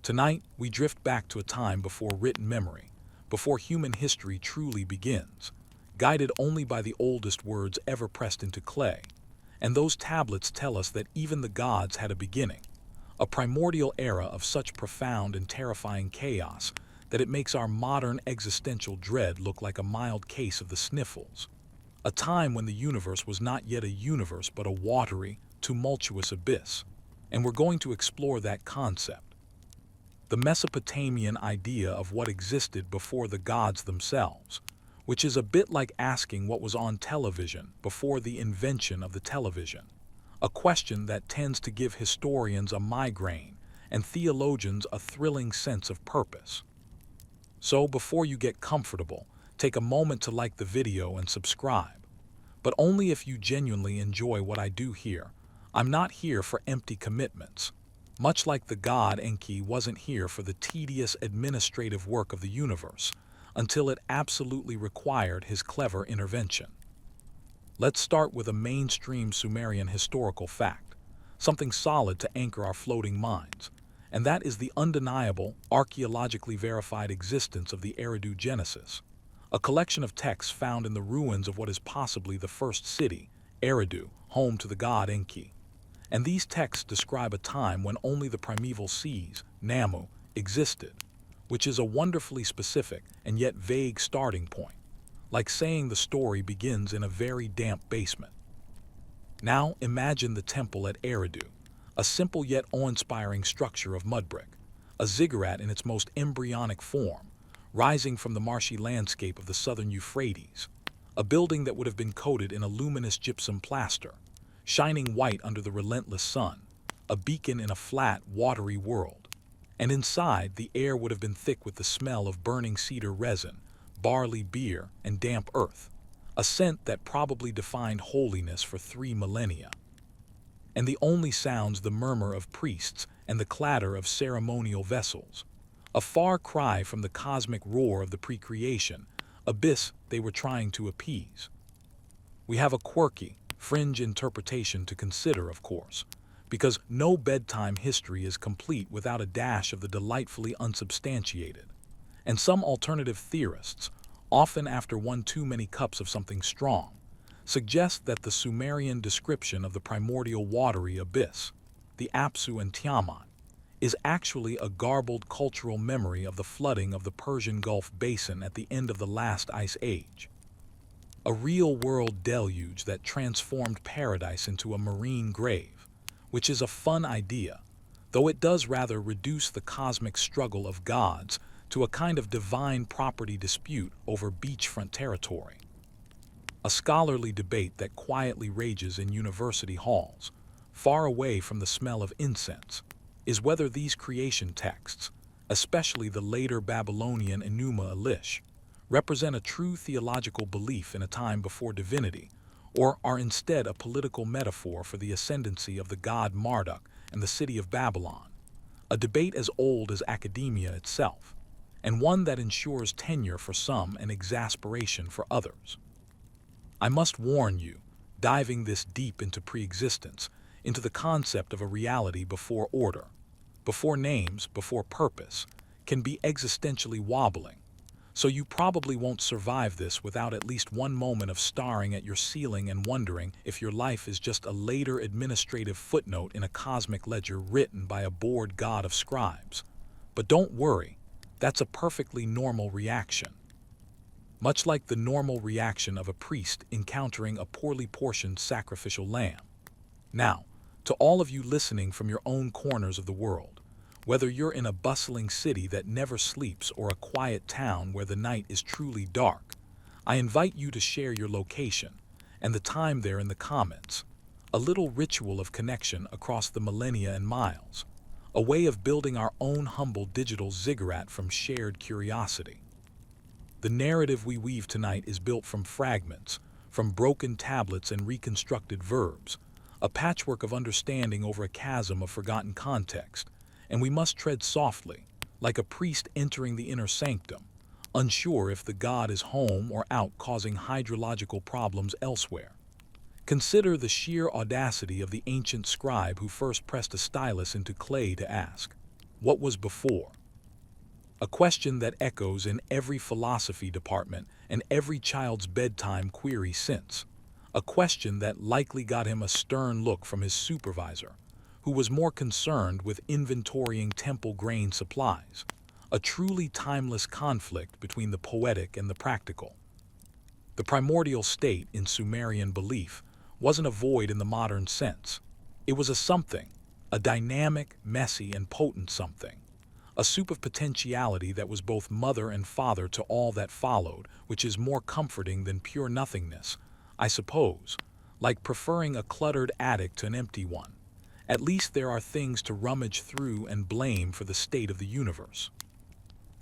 Tonight, we drift back to a time before written memory, before human history truly begins, guided only by the oldest words ever pressed into clay. And those tablets tell us that even the gods had a beginning, a primordial era of such profound and terrifying chaos that it makes our modern existential dread look like a mild case of the sniffles. A time when the universe was not yet a universe but a watery, tumultuous abyss. And we're going to explore that concept. The Mesopotamian idea of what existed before the gods themselves, which is a bit like asking what was on television before the invention of the television, a question that tends to give historians a migraine and theologians a thrilling sense of purpose. So before you get comfortable, take a moment to like the video and subscribe, but only if you genuinely enjoy what I do here. I'm not here for empty commitments. Much like the god Enki wasn't here for the tedious administrative work of the universe, until it absolutely required his clever intervention. Let's start with a mainstream Sumerian historical fact, something solid to anchor our floating minds, and that is the undeniable, archaeologically verified existence of the Eridu Genesis, a collection of texts found in the ruins of what is possibly the first city, Eridu, home to the god Enki. And these texts describe a time when only the primeval seas, Namu, existed, which is a wonderfully specific and yet vague starting point, like saying the story begins in a very damp basement. Now imagine the temple at Eridu, a simple yet awe-inspiring structure of mud brick, a ziggurat in its most embryonic form, rising from the marshy landscape of the southern Euphrates, a building that would have been coated in a luminous gypsum plaster, shining white under the relentless sun, a beacon in a flat, watery world. And inside, the air would have been thick with the smell of burning cedar resin, barley beer, and damp earth, a scent that probably defined holiness for 3 millennia. And the only sounds the murmur of priests and the clatter of ceremonial vessels, a far cry from the cosmic roar of the pre-creation abyss they were trying to appease. We have a quirky, fringe interpretation to consider, of course, because no bedtime history is complete without a dash of the delightfully unsubstantiated. And some alternative theorists, often after one too many cups of something strong, suggest that the Sumerian description of the primordial watery abyss, the Apsu and Tiamat, is actually a garbled cultural memory of the flooding of the Persian Gulf basin at the end of the last ice age. A real-world deluge that transformed paradise into a marine grave, which is a fun idea, though it does rather reduce the cosmic struggle of gods to a kind of divine property dispute over beachfront territory. A scholarly debate that quietly rages in university halls, far away from the smell of incense, is whether these creation texts, especially the later Babylonian Enuma Elish, represent a true theological belief in a time before divinity, or are instead a political metaphor for the ascendancy of the god Marduk and the city of Babylon, a debate as old as academia itself, and one that ensures tenure for some and exasperation for others. I must warn you, diving this deep into pre-existence, into the concept of a reality before order, before names, before purpose, can be existentially wobbling. So you probably won't survive this without at least one moment of staring at your ceiling and wondering if your life is just a later administrative footnote in a cosmic ledger written by a bored god of scribes. But don't worry, that's a perfectly normal reaction. Much like the normal reaction of a priest encountering a poorly portioned sacrificial lamb. Now, to all of you listening from your own corners of the world, whether you're in a bustling city that never sleeps or a quiet town where the night is truly dark, I invite you to share your location and the time there in the comments. A little ritual of connection across the millennia and miles, a way of building our own humble digital ziggurat from shared curiosity. The narrative we weave tonight is built from fragments, from broken tablets and reconstructed verbs, a patchwork of understanding over a chasm of forgotten context, and we must tread softly, like a priest entering the inner sanctum, unsure if the god is home or out causing hydrological problems elsewhere. Consider the sheer audacity of the ancient scribe who first pressed a stylus into clay to ask, What was before? A question that echoes in every philosophy department and every child's bedtime query since. A question that likely got him a stern look from his supervisor, who was more concerned with inventorying temple grain supplies. A truly timeless conflict between the poetic and the practical. The primordial state in Sumerian belief wasn't a void in the modern sense. It was a something, a dynamic, messy, and potent something. A soup of potentiality that was both mother and father to all that followed, which is more comforting than pure nothingness, I suppose, like preferring a cluttered attic to an empty one. At least there are things to rummage through and blame for the state of the universe.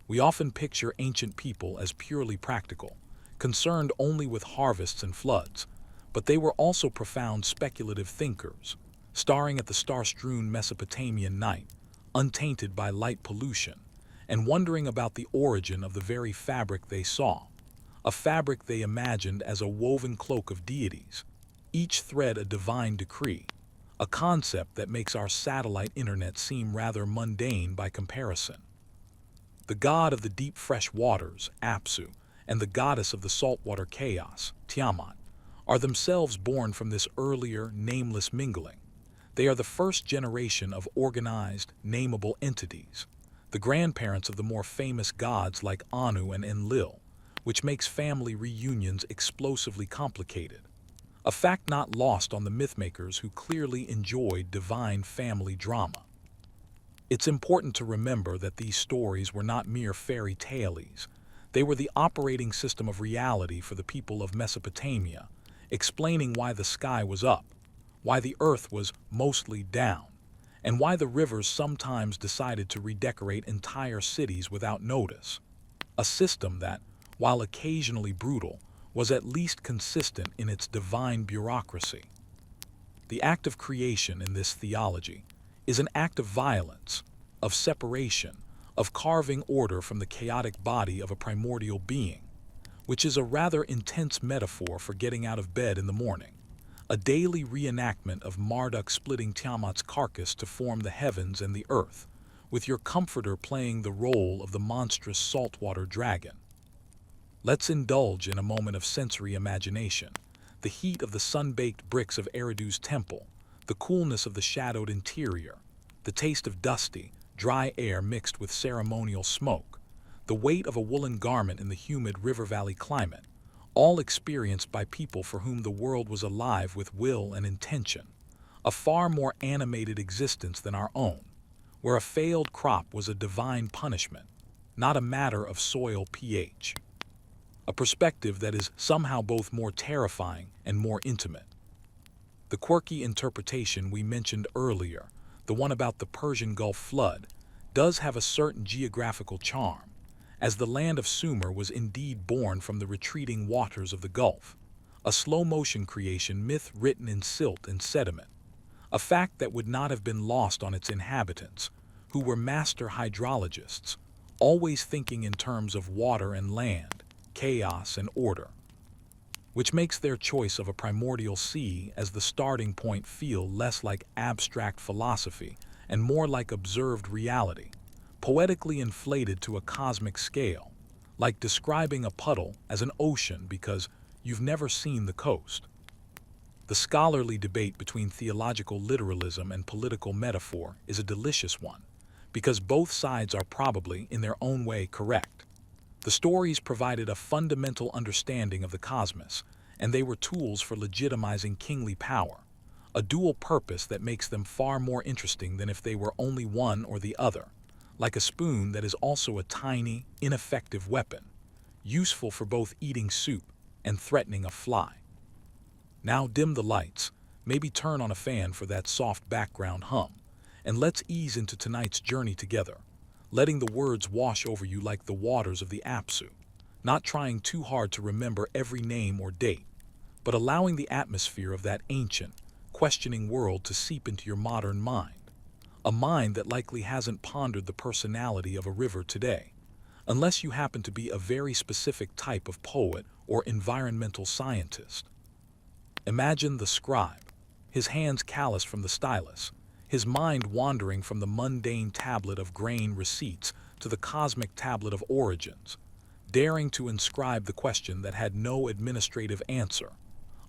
We often picture ancient people as purely practical, concerned only with harvests and floods, but they were also profound speculative thinkers, staring at the star-strewn Mesopotamian night, untainted by light pollution, and wondering about the origin of the very fabric they saw, a fabric they imagined as a woven cloak of deities, each thread a divine decree, a concept that makes our satellite internet seem rather mundane by comparison. The god of the deep fresh waters, Apsu, and the goddess of the saltwater chaos, Tiamat, are themselves born from this earlier, nameless mingling. They are the first generation of organized, nameable entities, the grandparents of the more famous gods like Anu and Enlil, which makes family reunions explosively complicated. A fact not lost on the mythmakers who clearly enjoyed divine family drama. It's important to remember that these stories were not mere fairy tales. They were the operating system of reality for the people of Mesopotamia, explaining why the sky was up, why the earth was mostly down, and why the rivers sometimes decided to redecorate entire cities without notice. A system that, while occasionally brutal, was at least consistent in its divine bureaucracy. The act of creation in this theology is an act of violence, of separation, of carving order from the chaotic body of a primordial being, which is a rather intense metaphor for getting out of bed in the morning. A daily reenactment of Marduk splitting Tiamat's carcass to form the heavens and the earth, with your comforter playing the role of the monstrous saltwater dragon. Let's indulge in a moment of sensory imagination. The heat of the sun-baked bricks of Eridu's temple, the coolness of the shadowed interior, the taste of dusty, dry air mixed with ceremonial smoke, the weight of a woolen garment in the humid river valley climate, all experienced by people for whom the world was alive with will and intention, a far more animated existence than our own, where a failed crop was a divine punishment, not a matter of soil pH. A perspective that is somehow both more terrifying and more intimate. The quirky interpretation we mentioned earlier, the one about the Persian Gulf flood, does have a certain geographical charm, as the land of Sumer was indeed born from the retreating waters of the Gulf, a slow-motion creation myth written in silt and sediment, a fact that would not have been lost on its inhabitants, who were master hydrologists, always thinking in terms of water and land, chaos and order, which makes their choice of a primordial sea as the starting point feel less like abstract philosophy and more like observed reality, poetically inflated to a cosmic scale, like describing a puddle as an ocean because you've never seen the coast. The scholarly debate between theological literalism and political metaphor is a delicious one, because both sides are probably, in their own way, correct. The stories provided a fundamental understanding of the cosmos, and they were tools for legitimizing kingly power, a dual purpose that makes them far more interesting than if they were only one or the other, like a spoon that is also a tiny, ineffective weapon, useful for both eating soup and threatening a fly. Now dim the lights, maybe turn on a fan for that soft background hum, and let's ease into tonight's journey together, letting the words wash over you like the waters of the Apsu, not trying too hard to remember every name or date, but allowing the atmosphere of that ancient, questioning world to seep into your modern mind, a mind that likely hasn't pondered the personality of a river today, unless you happen to be a very specific type of poet or environmental scientist. Imagine the scribe, his hands calloused from the stylus, his mind wandering from the mundane tablet of grain receipts to the cosmic tablet of origins, daring to inscribe the question that had no administrative answer.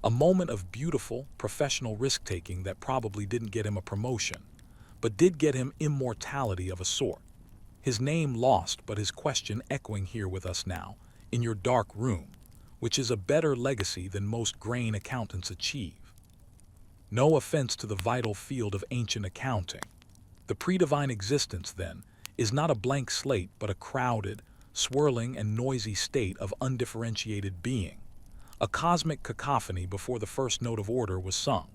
A moment of beautiful, professional risk-taking that probably didn't get him a promotion, but did get him immortality of a sort. His name lost, but his question echoing here with us now, in your dark room, which is a better legacy than most grain accountants achieve. No offense to the vital field of ancient accounting. The pre-divine existence, then, is not a blank slate but a crowded, swirling and noisy state of undifferentiated being, a cosmic cacophony before the first note of order was sung,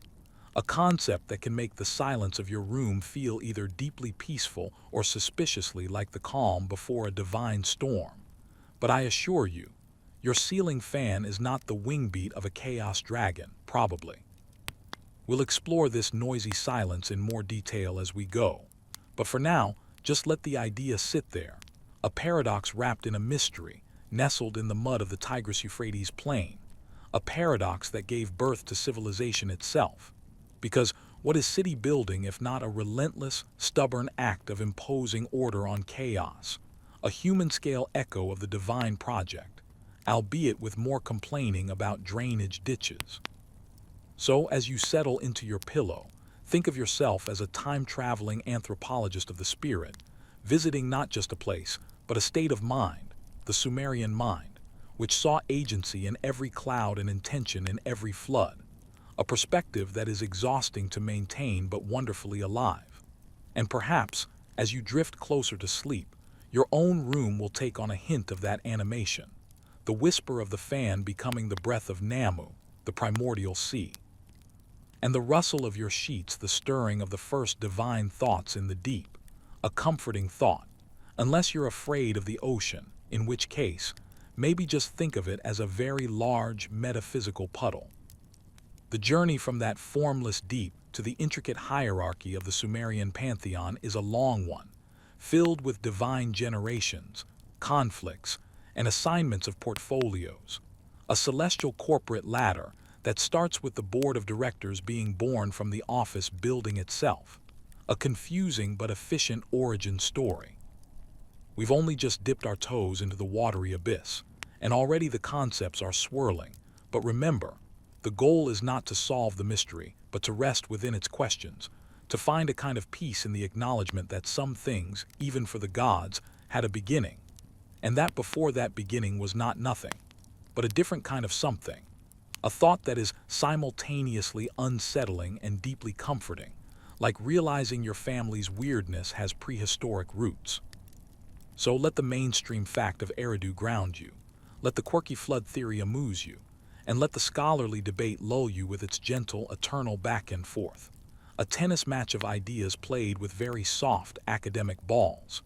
a concept that can make the silence of your room feel either deeply peaceful or suspiciously like the calm before a divine storm. But I assure you, your ceiling fan is not the wing beat of a chaos dragon, probably. We'll explore this noisy silence in more detail as we go, but for now, just let the idea sit there, a paradox wrapped in a mystery, nestled in the mud of the Tigris-Euphrates plain, a paradox that gave birth to civilization itself. Because what is city building if not a relentless, stubborn act of imposing order on chaos, a human-scale echo of the divine project, albeit with more complaining about drainage ditches? So, as you settle into your pillow, think of yourself as a time-traveling anthropologist of the spirit, visiting not just a place, but a state of mind, the Sumerian mind, which saw agency in every cloud and intention in every flood, a perspective that is exhausting to maintain but wonderfully alive. And perhaps, as you drift closer to sleep, your own room will take on a hint of that animation, the whisper of the fan becoming the breath of Namu, the primordial sea, and the rustle of your sheets the stirring of the first divine thoughts in the deep, a comforting thought, unless you're afraid of the ocean, in which case, maybe just think of it as a very large metaphysical puddle. The journey from that formless deep to the intricate hierarchy of the Sumerian pantheon is a long one, filled with divine generations, conflicts, and assignments of portfolios, a celestial corporate ladder that starts with the board of directors being born from the office building itself, a confusing but efficient origin story. We've only just dipped our toes into the watery abyss, and already the concepts are swirling, but remember, the goal is not to solve the mystery, but to rest within its questions, to find a kind of peace in the acknowledgement that some things, even for the gods, had a beginning, and that before that beginning was not nothing, but a different kind of something, a thought that is simultaneously unsettling and deeply comforting, like realizing your family's weirdness has prehistoric roots. So let the mainstream fact of Eridu ground you, let the quirky flood theory amuse you, and let the scholarly debate lull you with its gentle, eternal back and forth, a tennis match of ideas played with very soft academic balls.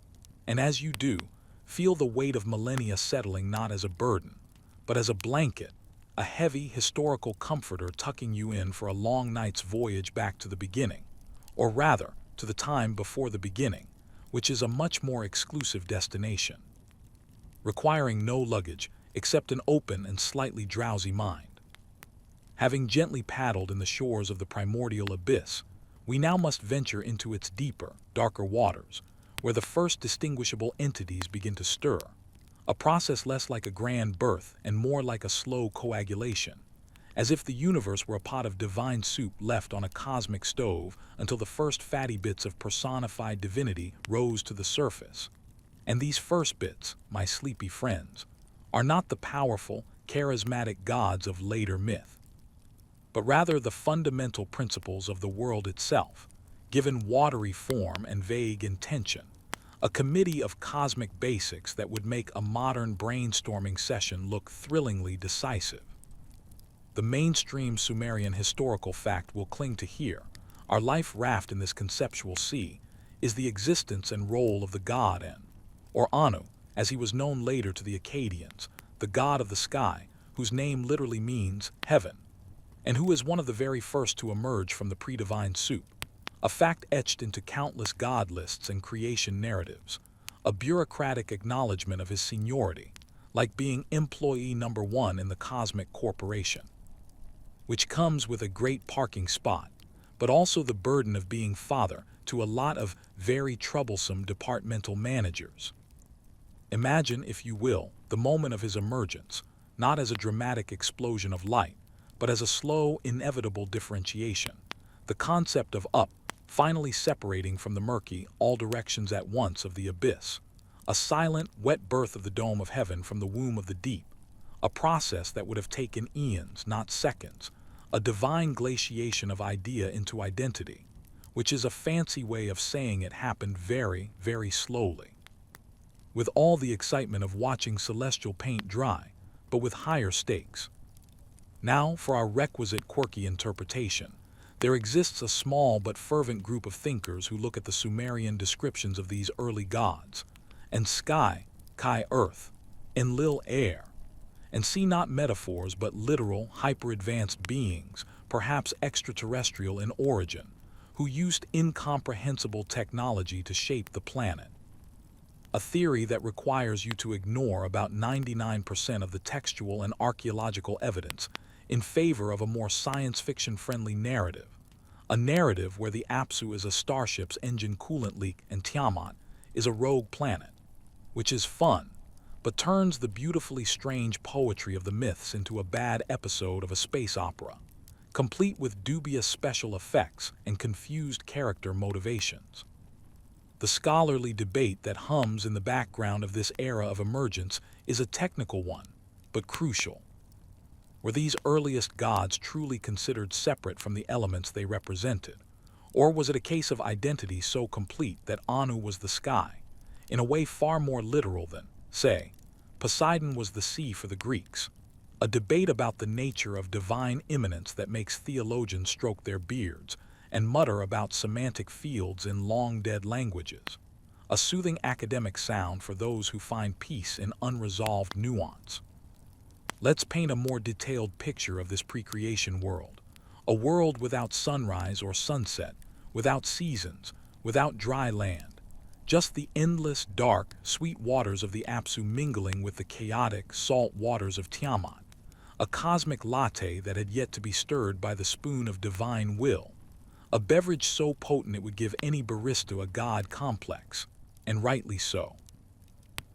And as you do, feel the weight of millennia settling not as a burden, but as a blanket, a heavy historical comforter tucking you in for a long night's voyage back to the beginning, or rather, to the time before the beginning, which is a much more exclusive destination, requiring no luggage except an open and slightly drowsy mind. Having gently paddled in the shores of the primordial abyss, we now must venture into its deeper, darker waters, where the first distinguishable entities begin to stir, a process less like a grand birth and more like a slow coagulation, as if the universe were a pot of divine soup left on a cosmic stove until the first fatty bits of personified divinity rose to the surface. And these first bits, my sleepy friends, are not the powerful, charismatic gods of later myth, but rather the fundamental principles of the world itself, given watery form and vague intention, a committee of cosmic basics that would make a modern brainstorming session look thrillingly decisive. The mainstream Sumerian historical fact we'll cling to here, our life raft in this conceptual sea, is the existence and role of the god En, or Anu, as he was known later to the Akkadians, the god of the sky, whose name literally means heaven, and who is one of the very first to emerge from the pre-divine soup, a fact etched into countless god lists and creation narratives, a bureaucratic acknowledgement of his seniority, like being employee number one in the cosmic corporation, which comes with a great parking spot, but also the burden of being father to a lot of very troublesome departmental managers. Imagine, if you will, the moment of his emergence, not as a dramatic explosion of light, but as a slow, inevitable differentiation. The concept of up, finally separating from the murky, all directions at once of the abyss. A silent, wet birth of the dome of heaven from the womb of the deep. A process that would have taken eons, not seconds. A divine glaciation of idea into identity, which is a fancy way of saying it happened very, very slowly. With all the excitement of watching celestial paint dry, but with higher stakes. Now, for our requisite quirky interpretation, there exists a small but fervent group of thinkers who look at the Sumerian descriptions of these early gods, and sky, Kai earth, Enlil air, and see not metaphors but literal, hyper-advanced beings, perhaps extraterrestrial in origin, who used incomprehensible technology to shape the planet. A theory that requires you to ignore about 99% of the textual and archaeological evidence in favor of a more science fiction-friendly narrative. A narrative where the Apsu is a starship's engine coolant leak and Tiamat is a rogue planet, which is fun, but turns the beautifully strange poetry of the myths into a bad episode of a space opera, complete with dubious special effects and confused character motivations. The scholarly debate that hums in the background of this era of emergence is a technical one, but crucial. Were these earliest gods truly considered separate from the elements they represented? Or was it a case of identity so complete that Anu was the sky, in a way far more literal than, say, Poseidon was the sea for the Greeks? A debate about the nature of divine immanence that makes theologians stroke their beards and mutter about semantic fields in long-dead languages. A soothing academic sound for those who find peace in unresolved nuance. Let's paint a more detailed picture of this pre-creation world. A world without sunrise or sunset, without seasons, without dry land. Just the endless, dark, sweet waters of the Apsu mingling with the chaotic, salt waters of Tiamat. A cosmic latte that had yet to be stirred by the spoon of divine will. A beverage so potent it would give any barista a god complex, and rightly so.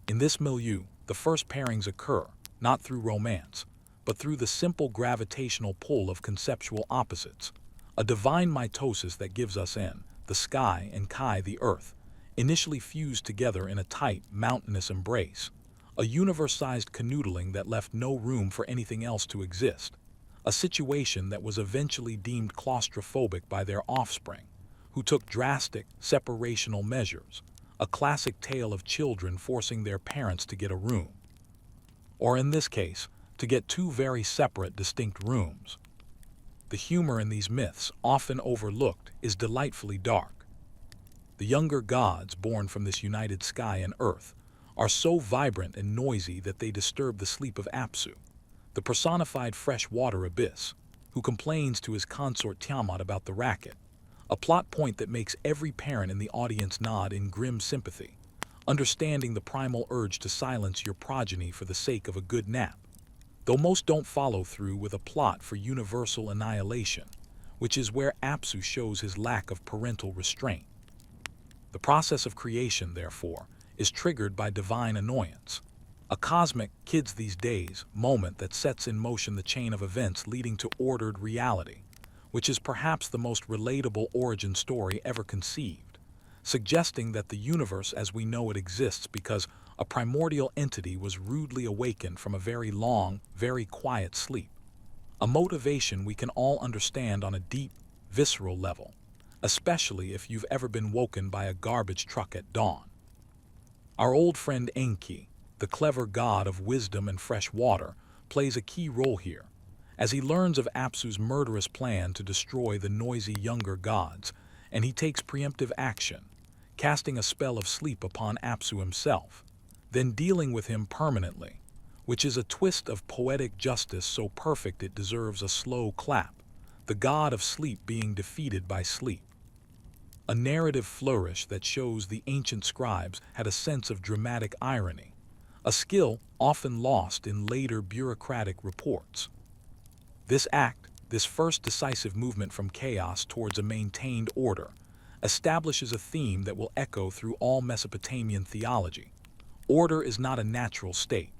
In this milieu, the first pairings occur, not through romance, but through the simple gravitational pull of conceptual opposites. A divine mitosis that gives us N, the sky, and Kai, the earth, initially fused together in a tight, mountainous embrace. A universe-sized canoodling that left no room for anything else to exist. A situation that was eventually deemed claustrophobic by their offspring, who took drastic, separational measures, a classic tale of children forcing their parents to get a room. Or in this case, to get two very separate, distinct rooms. The humor in these myths, often overlooked, is delightfully dark. The younger gods, born from this united sky and earth, are so vibrant and noisy that they disturb the sleep of Apsu, the personified freshwater abyss, who complains to his consort Tiamat about the racket, a plot point that makes every parent in the audience nod in grim sympathy, understanding the primal urge to silence your progeny for the sake of a good nap, though most don't follow through with a plot for universal annihilation, which is where Apsu shows his lack of parental restraint. The process of creation, therefore, is triggered by divine annoyance. A cosmic, kids these days, moment that sets in motion the chain of events leading to ordered reality, which is perhaps the most relatable origin story ever conceived, suggesting that the universe as we know it exists because a primordial entity was rudely awakened from a very long, very quiet sleep. A motivation we can all understand on a deep, visceral level, especially if you've ever been woken by a garbage truck at dawn. Our old friend Enki, the clever god of wisdom and fresh water, plays a key role here, as he learns of Apsu's murderous plan to destroy the noisy younger gods, and he takes preemptive action, casting a spell of sleep upon Apsu himself, then dealing with him permanently, which is a twist of poetic justice so perfect it deserves a slow clap, the god of sleep being defeated by sleep. A narrative flourish that shows the ancient scribes had a sense of dramatic irony, a skill often lost in later bureaucratic reports. This act, This first decisive movement from chaos towards a maintained order establishes a theme that will echo through all Mesopotamian theology. Order is not a natural state.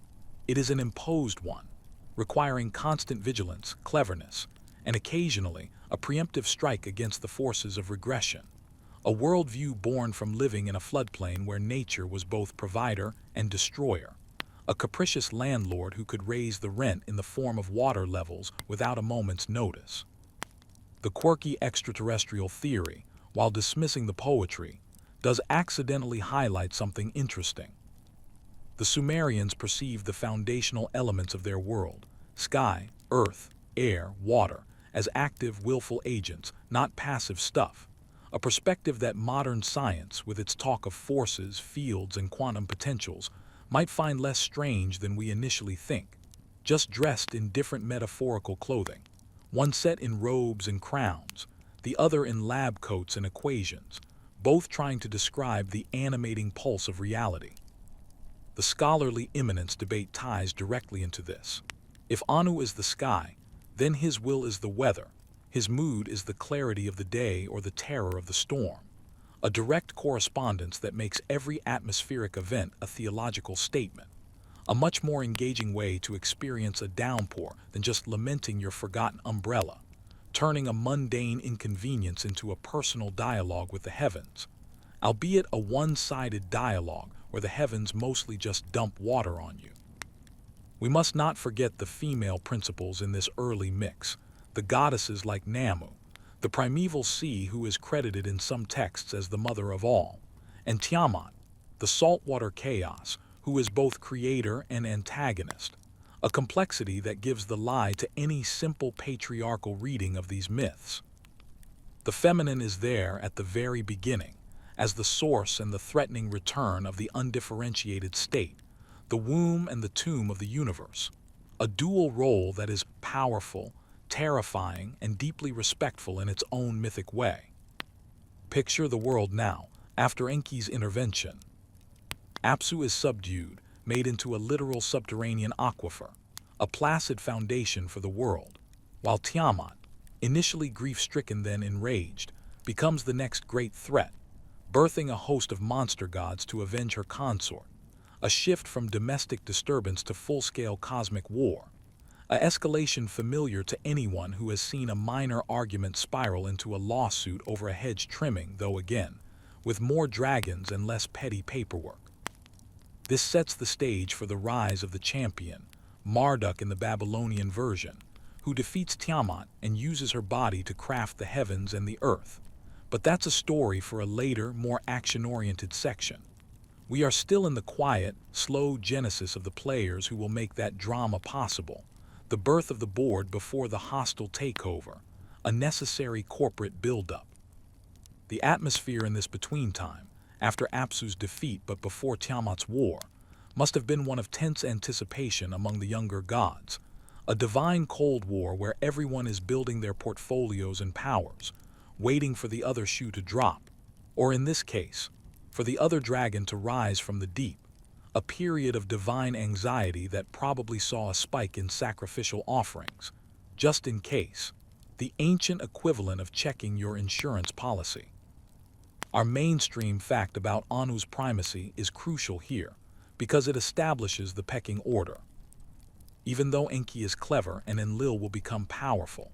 It is an imposed one, requiring constant vigilance, cleverness, and occasionally a preemptive strike against the forces of regression. A worldview born from living in a floodplain where nature was both provider and destroyer. A capricious landlord who could raise the rent in the form of water levels without a moment's notice. The quirky extraterrestrial theory, while dismissing the poetry, does accidentally highlight something interesting. The Sumerians perceived the foundational elements of their world, sky, earth, air, water, as active, willful agents, not passive stuff. A perspective that modern science, with its talk of forces, fields, and quantum potentials, might find less strange than we initially think, just dressed in different metaphorical clothing, one set in robes and crowns, the other in lab coats and equations, both trying to describe the animating pulse of reality. The scholarly immanence debate ties directly into this. If Anu is the sky, then his will is the weather, his mood is the clarity of the day or the terror of the storm. A direct correspondence that makes every atmospheric event a theological statement, a much more engaging way to experience a downpour than just lamenting your forgotten umbrella, turning a mundane inconvenience into a personal dialogue with the heavens, albeit a one-sided dialogue where the heavens mostly just dump water on you. We must not forget the female principles in this early mix, the goddesses like Namu, the primeval sea who is credited in some texts as the mother of all, and Tiamat, the saltwater chaos, who is both creator and antagonist, a complexity that gives the lie to any simple patriarchal reading of these myths. The feminine is there at the very beginning, as the source and the threatening return of the undifferentiated state, the womb and the tomb of the universe, a dual role that is powerful, terrifying, and deeply respectful in its own mythic way. Picture the world now, after Enki's intervention. Apsu is subdued, made into a literal subterranean aquifer, a placid foundation for the world, while Tiamat, initially grief-stricken then enraged, becomes the next great threat, birthing a host of monster gods to avenge her consort, a shift from domestic disturbance to full-scale cosmic war, a escalation familiar to anyone who has seen a minor argument spiral into a lawsuit over a hedge trimming, though again, with more dragons and less petty paperwork. This sets the stage for the rise of the champion, Marduk in the Babylonian version, who defeats Tiamat and uses her body to craft the heavens and the earth. But that's a story for a later, more action-oriented section. We are still in the quiet, slow genesis of the players who will make that drama possible, the birth of the board before the hostile takeover, a necessary corporate buildup. The atmosphere in this between time, after Apsu's defeat but before Tiamat's war, must have been one of tense anticipation among the younger gods, a divine Cold War where everyone is building their portfolios and powers, waiting for the other shoe to drop, or in this case, for the other dragon to rise from the deep, a period of divine anxiety that probably saw a spike in sacrificial offerings, just in case, the ancient equivalent of checking your insurance policy. Our mainstream fact about Anu's primacy is crucial here, because it establishes the pecking order. Even though Enki is clever and Enlil will become powerful,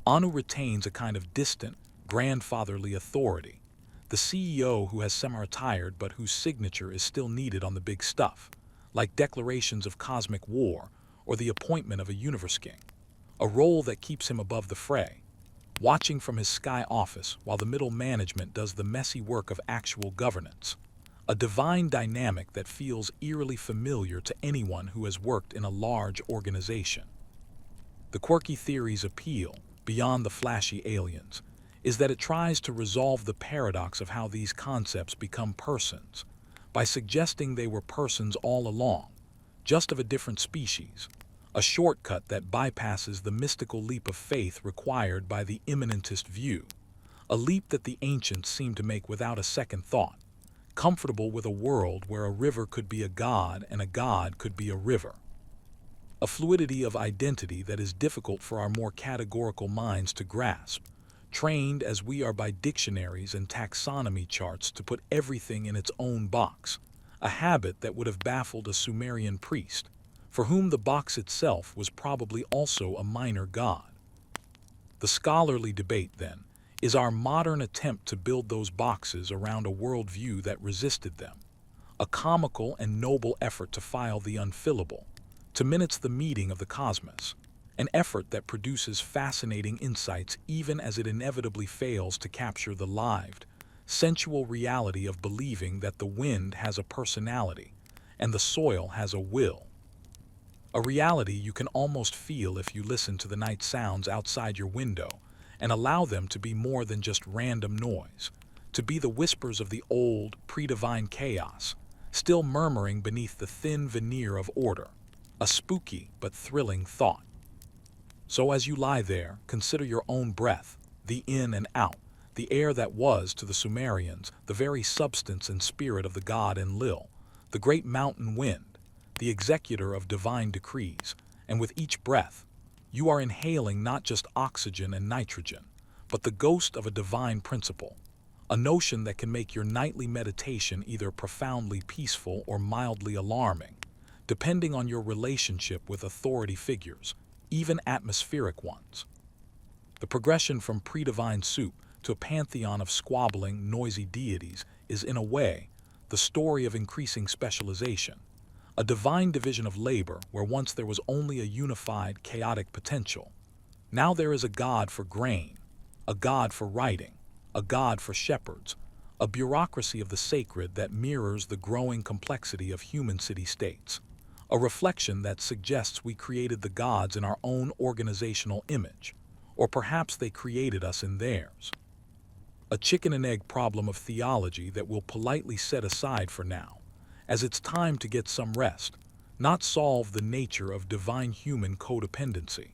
Anu retains a kind of distant, grandfatherly authority, the CEO who has semi-retired but whose signature is still needed on the big stuff, like declarations of cosmic war or the appointment of a universe king, a role that keeps him above the fray, watching from his sky office while the middle management does the messy work of actual governance, a divine dynamic that feels eerily familiar to anyone who has worked in a large organization. The quirky theory's appeal, beyond the flashy aliens, is that it tries to resolve the paradox of how these concepts become persons, by suggesting they were persons all along, just of a different species, a shortcut that bypasses the mystical leap of faith required by the immanentist view, a leap that the ancients seem to make without a second thought, comfortable with a world where a river could be a god and a god could be a river. a fluidity of identity that is difficult for our more categorical minds to grasp, trained as we are by dictionaries and taxonomy charts to put everything in its own box, a habit that would have baffled a Sumerian priest, for whom the box itself was probably also a minor god. The scholarly debate, then, is our modern attempt to build those boxes around a worldview that resisted them, a comical and noble effort to file the unfillable, to minutes the meeting of the cosmos, an effort that produces fascinating insights even as it inevitably fails to capture the lived, sensual reality of believing that the wind has a personality and the soil has a will. A reality you can almost feel if you listen to the night sounds outside your window and allow them to be more than just random noise, to be the whispers of the old, pre-divine chaos, still murmuring beneath the thin veneer of order, a spooky but thrilling thought. So as you lie there, consider your own breath, the in and out, the air that was, to the Sumerians, the very substance and spirit of the god Enlil, the great mountain wind, the executor of divine decrees, and with each breath, you are inhaling not just oxygen and nitrogen, but the ghost of a divine principle, a notion that can make your nightly meditation either profoundly peaceful or mildly alarming, depending on your relationship with authority figures, even atmospheric ones. The progression from pre-divine soup to a pantheon of squabbling, noisy deities is, in a way, the story of increasing specialization, a divine division of labor where once there was only a unified, chaotic potential. Now there is a god for grain, a god for writing, a god for shepherds, a bureaucracy of the sacred that mirrors the growing complexity of human city-states, a reflection that suggests we created the gods in our own organizational image, or perhaps they created us in theirs. A chicken and egg problem of theology that we'll politely set aside for now, as it's time to get some rest, not solve the nature of divine human codependency.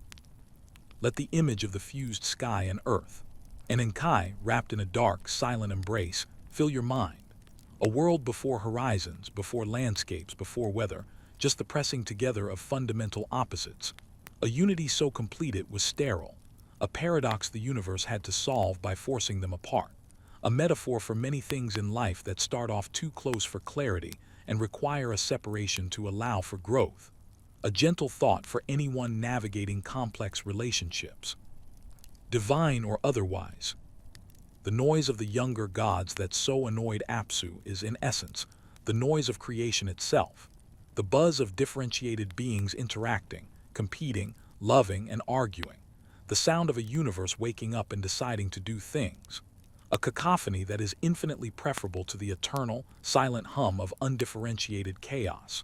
Let the image of the fused sky and earth, an Enkai wrapped in a dark, silent embrace, fill your mind. A world before horizons, before landscapes, before weather, just the pressing together of fundamental opposites. A unity so complete it was sterile, a paradox the universe had to solve by forcing them apart, a metaphor for many things in life that start off too close for clarity and require a separation to allow for growth, a gentle thought for anyone navigating complex relationships, divine or otherwise. The noise of the younger gods that so annoyed Apsu is, in essence, the noise of creation itself, the buzz of differentiated beings interacting, competing, loving, and arguing, the sound of a universe waking up and deciding to do things, a cacophony that is infinitely preferable to the eternal, silent hum of undifferentiated chaos,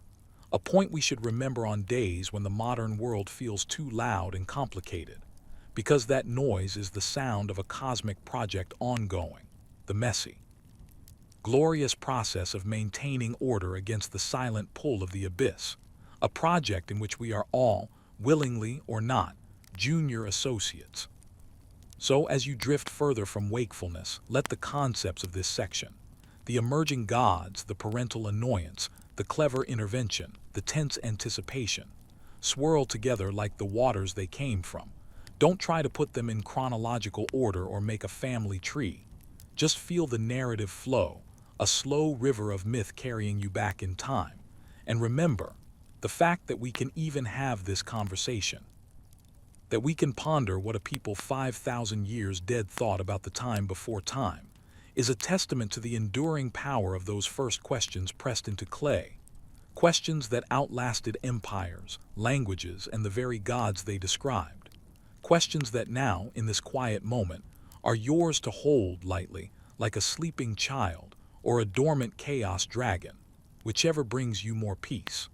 a point we should remember on days when the modern world feels too loud and complicated, because that noise is the sound of a cosmic project ongoing, the messy, glorious process of maintaining order against the silent pull of the abyss, a project in which we are all, willingly or not, junior associates. So as you drift further from wakefulness, let the concepts of this section, the emerging gods, the parental annoyance, the clever intervention, the tense anticipation, swirl together like the waters they came from. Don't try to put them in chronological order or make a family tree. Just feel the narrative flow, a slow river of myth carrying you back in time. And remember, the fact that we can even have this conversation, that we can ponder what a people 5,000 years dead thought about the time before time, is a testament to the enduring power of those first questions pressed into clay, questions that outlasted empires, languages, and the very gods they described, questions that now, in this quiet moment, are yours to hold lightly, like a sleeping child or a dormant chaos dragon, whichever brings you more peace.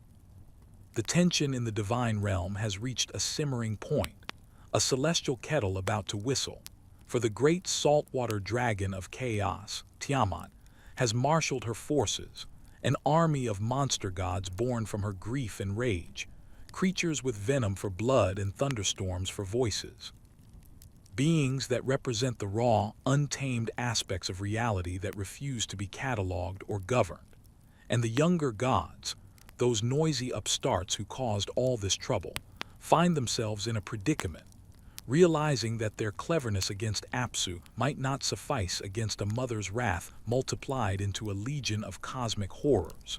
The tension in the divine realm has reached a simmering point, a celestial kettle about to whistle, for the great saltwater dragon of chaos, Tiamat, has marshaled her forces, an army of monster gods born from her grief and rage, creatures with venom for blood and thunderstorms for voices. Beings that represent the raw, untamed aspects of reality that refuse to be cataloged or governed. And the younger gods, those noisy upstarts who caused all this trouble, find themselves in a predicament, realizing that their cleverness against Apsu might not suffice against a mother's wrath multiplied into a legion of cosmic horrors.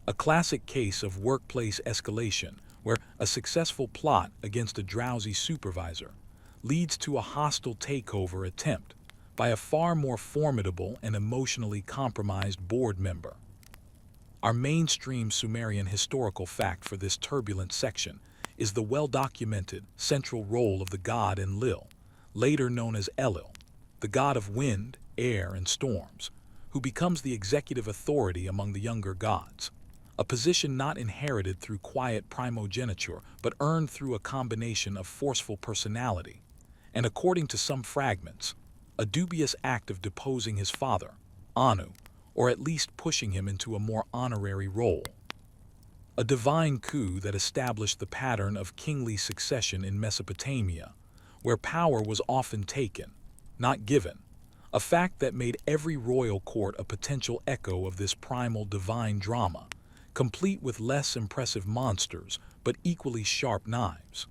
A classic case of workplace escalation where a successful plot against a drowsy supervisor leads to a hostile takeover attempt by a far more formidable and emotionally compromised board member. Our mainstream Sumerian historical fact for this turbulent section is the well-documented central role of the god Enlil, later known as Elil, the god of wind, air, and storms, who becomes the executive authority among the younger gods, a position not inherited through quiet primogeniture but earned through a combination of forceful personality, and according to some fragments, a dubious act of deposing his father, Anu, or at least pushing him into a more honorary role. A divine coup that established the pattern of kingly succession in Mesopotamia, where power was often taken, not given, a fact that made every royal court a potential echo of this primal divine drama, complete with less impressive monsters but equally sharp knives.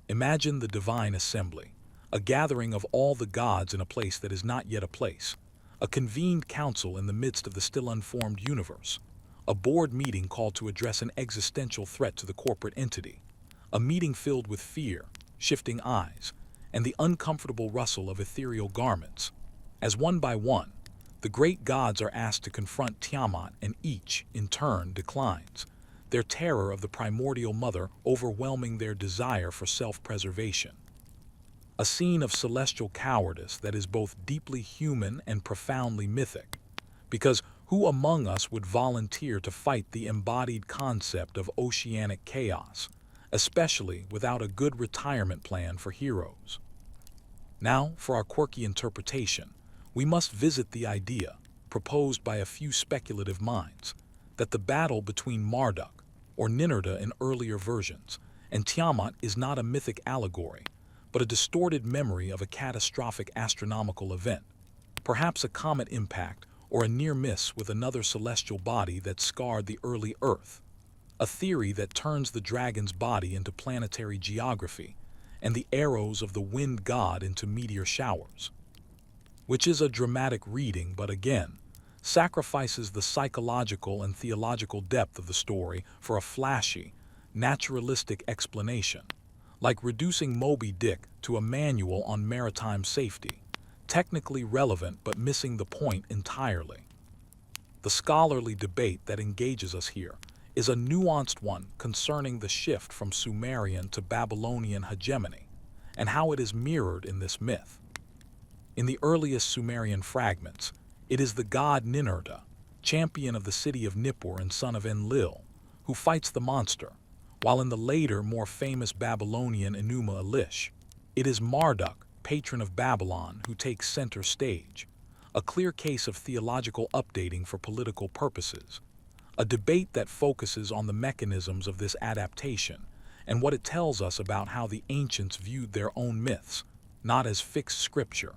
Imagine the divine assembly, a gathering of all the gods in a place that is not yet a place, a convened council in the midst of the still unformed universe, a board meeting called to address an existential threat to the corporate entity, a meeting filled with fear, shifting eyes, and the uncomfortable rustle of ethereal garments. As one by one, the great gods are asked to confront Tiamat, and each, in turn, declines, their terror of the primordial mother overwhelming their desire for self-preservation. A scene of celestial cowardice that is both deeply human and profoundly mythic, because who among us would volunteer to fight the embodied concept of oceanic chaos, especially without a good retirement plan for heroes? Now, for our quirky interpretation, we must visit the idea, proposed by a few speculative minds, that the battle between Marduk, or Ninurta in earlier versions, and Tiamat is not a mythic allegory, but a distorted memory of a catastrophic astronomical event, perhaps a comet impact or a near miss with another celestial body that scarred the early Earth, a theory that turns the dragon's body into planetary geography and the arrows of the wind god into meteor showers, which is a dramatic reading but again sacrifices the psychological and theological depth of the story for a flashy, naturalistic explanation, like reducing Moby Dick to a manual on maritime safety, technically relevant but missing the point entirely. The scholarly debate that engages us here is a nuanced one concerning the shift from Sumerian to Babylonian hegemony and how it is mirrored in this myth. In the earliest Sumerian fragments, it is the god Ninurta, champion of the city of Nippur and son of Enlil, who fights the monster, while in the later, more famous Babylonian Enuma Elish, it is Marduk, patron of Babylon, who takes center stage, a clear case of theological updating for political purposes, a debate that focuses on the mechanisms of this adaptation and what it tells us about how the ancients viewed their own myths, not as fixed scripture,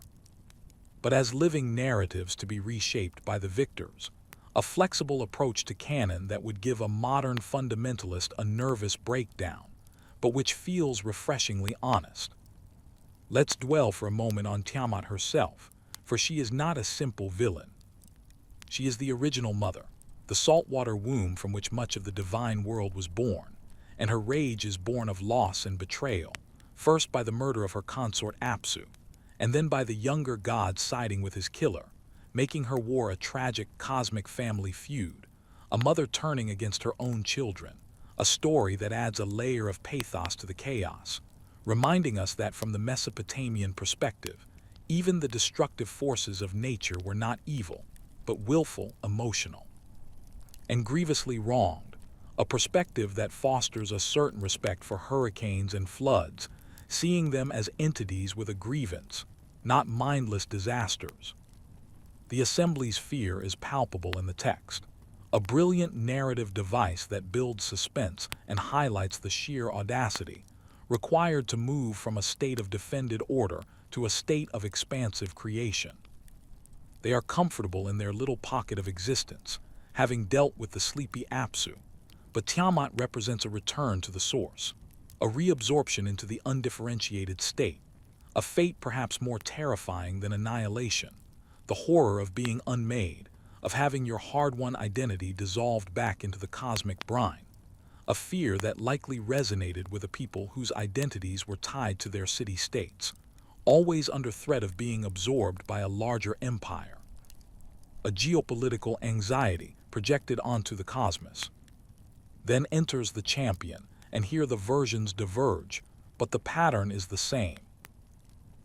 but as living narratives to be reshaped by the victors, a flexible approach to canon that would give a modern fundamentalist a nervous breakdown, but which feels refreshingly honest. Let's dwell for a moment on Tiamat herself, for she is not a simple villain. She is the original mother, the saltwater womb from which much of the divine world was born, and her rage is born of loss and betrayal, first by the murder of her consort Apsu, and then by the younger god siding with his killer, making her war a tragic cosmic family feud, a mother turning against her own children, a story that adds a layer of pathos to the chaos, reminding us that from the Mesopotamian perspective, even the destructive forces of nature were not evil, but willful, emotional, and grievously wronged, a perspective that fosters a certain respect for hurricanes and floods, seeing them as entities with a grievance, not mindless disasters. The assembly's fear is palpable in the text, a brilliant narrative device that builds suspense and highlights the sheer audacity required to move from a state of defended order to a state of expansive creation. They are comfortable in their little pocket of existence, having dealt with the sleepy Apsu, But Tiamat represents a return to the source, a reabsorption into the undifferentiated state, a fate perhaps more terrifying than annihilation, the horror of being unmade, of having your hard-won identity dissolved back into the cosmic brine, a fear that likely resonated with a people whose identities were tied to their city-states, always under threat of being absorbed by a larger empire. A geopolitical anxiety projected onto the cosmos. Then enters the champion, and here the versions diverge, but the pattern is the same.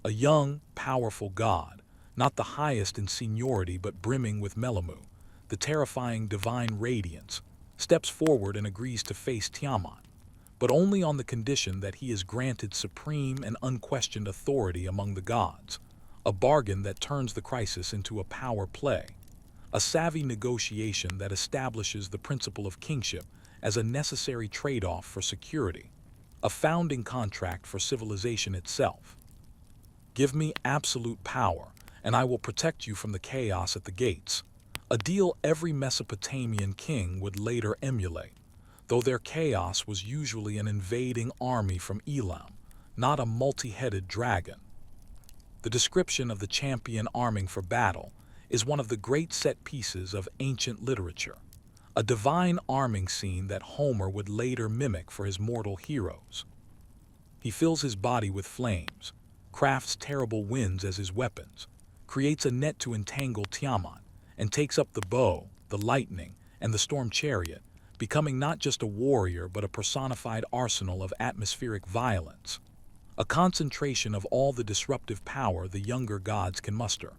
A young, powerful god, not the highest in seniority but brimming with Melamu, the terrifying divine radiance, steps forward and agrees to face Tiamat, but only on the condition that he is granted supreme and unquestioned authority among the gods, a bargain that turns the crisis into a power play, a savvy negotiation that establishes the principle of kingship as a necessary trade-off for security, a founding contract for civilization itself. Give me absolute power, and I will protect you from the chaos at the gates, a deal every Mesopotamian king would later emulate, though their chaos was usually an invading army from Elam, not a multi-headed dragon. The description of the champion arming for battle is one of the great set pieces of ancient literature, a divine arming scene that Homer would later mimic for his mortal heroes. He fills his body with flames, crafts terrible winds as his weapons, creates a net to entangle Tiamat, and takes up the bow, the lightning, and the storm chariot, becoming not just a warrior but a personified arsenal of atmospheric violence, a concentration of all the disruptive power the younger gods can muster,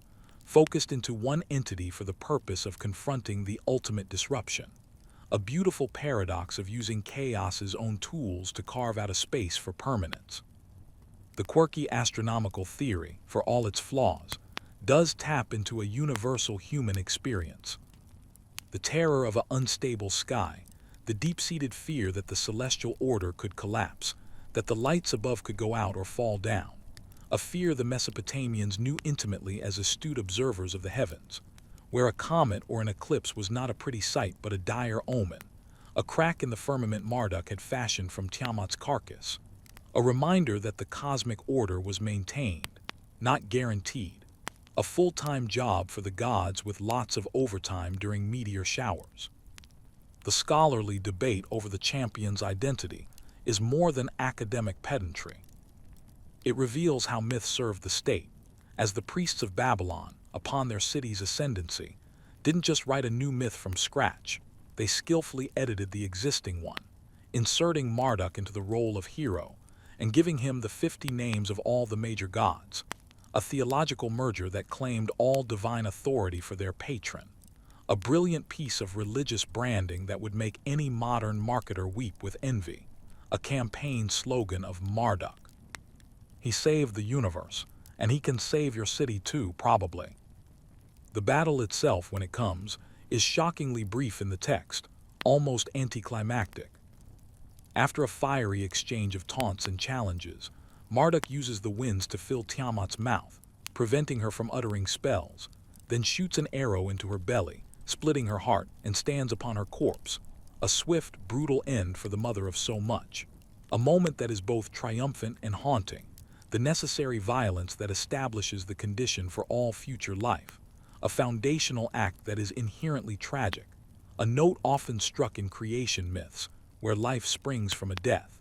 focused into one entity for the purpose of confronting the ultimate disruption, a beautiful paradox of using chaos's own tools to carve out a space for permanence. The quirky astronomical theory, for all its flaws, does tap into a universal human experience. The terror of an unstable sky, the deep-seated fear that the celestial order could collapse, that the lights above could go out or fall down, a fear the Mesopotamians knew intimately as astute observers of the heavens, where a comet or an eclipse was not a pretty sight but a dire omen, a crack in the firmament Marduk had fashioned from Tiamat's carcass, a reminder that the cosmic order was maintained, not guaranteed, a full-time job for the gods with lots of overtime during meteor showers. The scholarly debate over the champion's identity is more than academic pedantry. It reveals how myth served the state, as the priests of Babylon, upon their city's ascendancy, didn't just write a new myth from scratch, they skillfully edited the existing one, inserting Marduk into the role of hero and giving him the 50 names of all the major gods, a theological merger that claimed all divine authority for their patron, a brilliant piece of religious branding that would make any modern marketer weep with envy, a campaign slogan of Marduk. He saved the universe, and he can save your city too, probably. The battle itself, when it comes, is shockingly brief in the text, almost anticlimactic. After a fiery exchange of taunts and challenges, Marduk uses the winds to fill Tiamat's mouth, preventing her from uttering spells, then shoots an arrow into her belly, splitting her heart, and stands upon her corpse, a swift, brutal end for the mother of so much, a moment that is both triumphant and haunting, the necessary violence that establishes the condition for all future life, a foundational act that is inherently tragic, a note often struck in creation myths, where life springs from a death,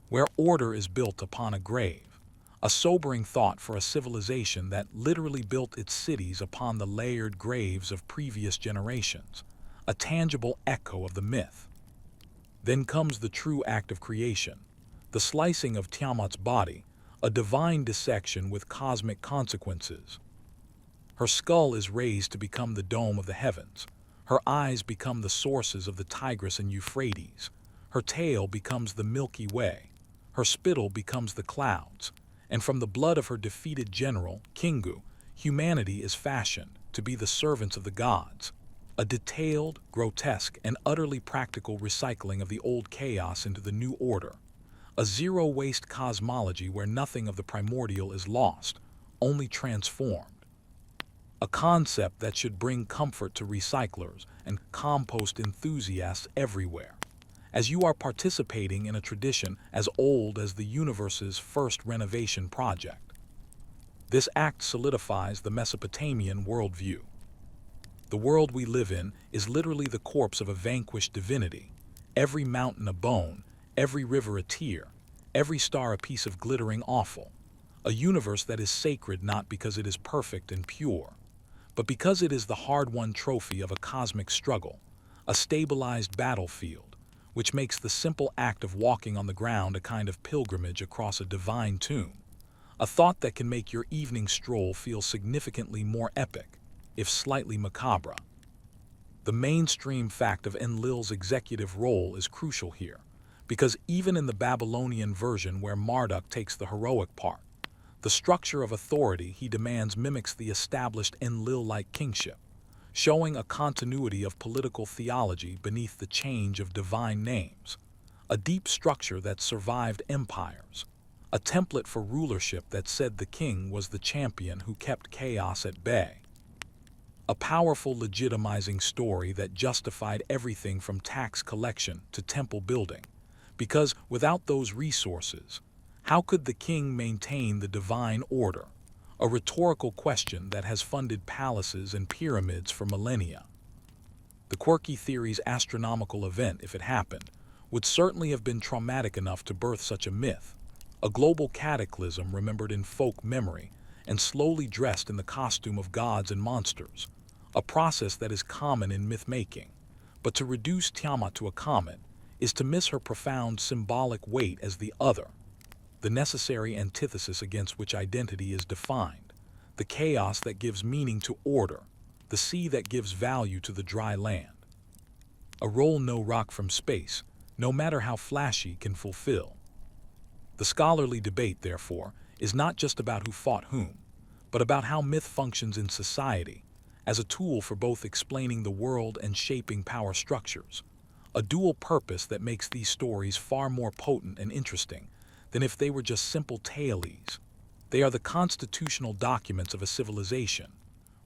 where order is built upon a grave, a sobering thought for a civilization that literally built its cities upon the layered graves of previous generations, a tangible echo of the myth. Then comes the true act of creation, the slicing of Tiamat's body, a divine dissection with cosmic consequences. Her skull is raised to become the dome of the heavens. Her eyes become the sources of the Tigris and Euphrates. Her tail becomes the Milky Way. Her spittle becomes the clouds. And from the blood of her defeated general, Kingu, humanity is fashioned to be the servants of the gods. A detailed, grotesque, and utterly practical recycling of the old chaos into the new order. A zero-waste cosmology where nothing of the primordial is lost, only transformed. A concept that should bring comfort to recyclers and compost enthusiasts everywhere. as you are participating in a tradition as old as the universe's first renovation project. This act solidifies the Mesopotamian worldview. The world we live in is literally the corpse of a vanquished divinity, every mountain a bone, every river a tear, every star a piece of glittering offal, a universe that is sacred not because it is perfect and pure, but because it is the hard-won trophy of a cosmic struggle, a stabilized battlefield, which makes the simple act of walking on the ground a kind of pilgrimage across a divine tomb, a thought that can make your evening stroll feel significantly more epic, if slightly macabre. The mainstream fact of Enlil's executive role is crucial here, because even in the Babylonian version where Marduk takes the heroic part, the structure of authority he demands mimics the established Enlil-like kingship, showing a continuity of political theology beneath the change of divine names, a deep structure that survived empires, a template for rulership that said the king was the champion who kept chaos at bay. A powerful legitimizing story that justified everything from tax collection to temple building, because without those resources, how could the king maintain the divine order? A rhetorical question that has funded palaces and pyramids for millennia. The quirky theory's astronomical event, if it happened, would certainly have been traumatic enough to birth such a myth, a global cataclysm remembered in folk memory and slowly dressed in the costume of gods and monsters, a process that is common in myth-making. But to reduce Tiamat to a comet is to miss her profound symbolic weight as the other, the necessary antithesis against which identity is defined, the chaos that gives meaning to order, the sea that gives value to the dry land. A role no rock from space, no matter how flashy, can fulfill. The scholarly debate, therefore, is not just about who fought whom, but about how myth functions in society, as a tool for both explaining the world and shaping power structures, a dual purpose that makes these stories far more potent and interesting than if they were just simple tales. They are the constitutional documents of a civilization,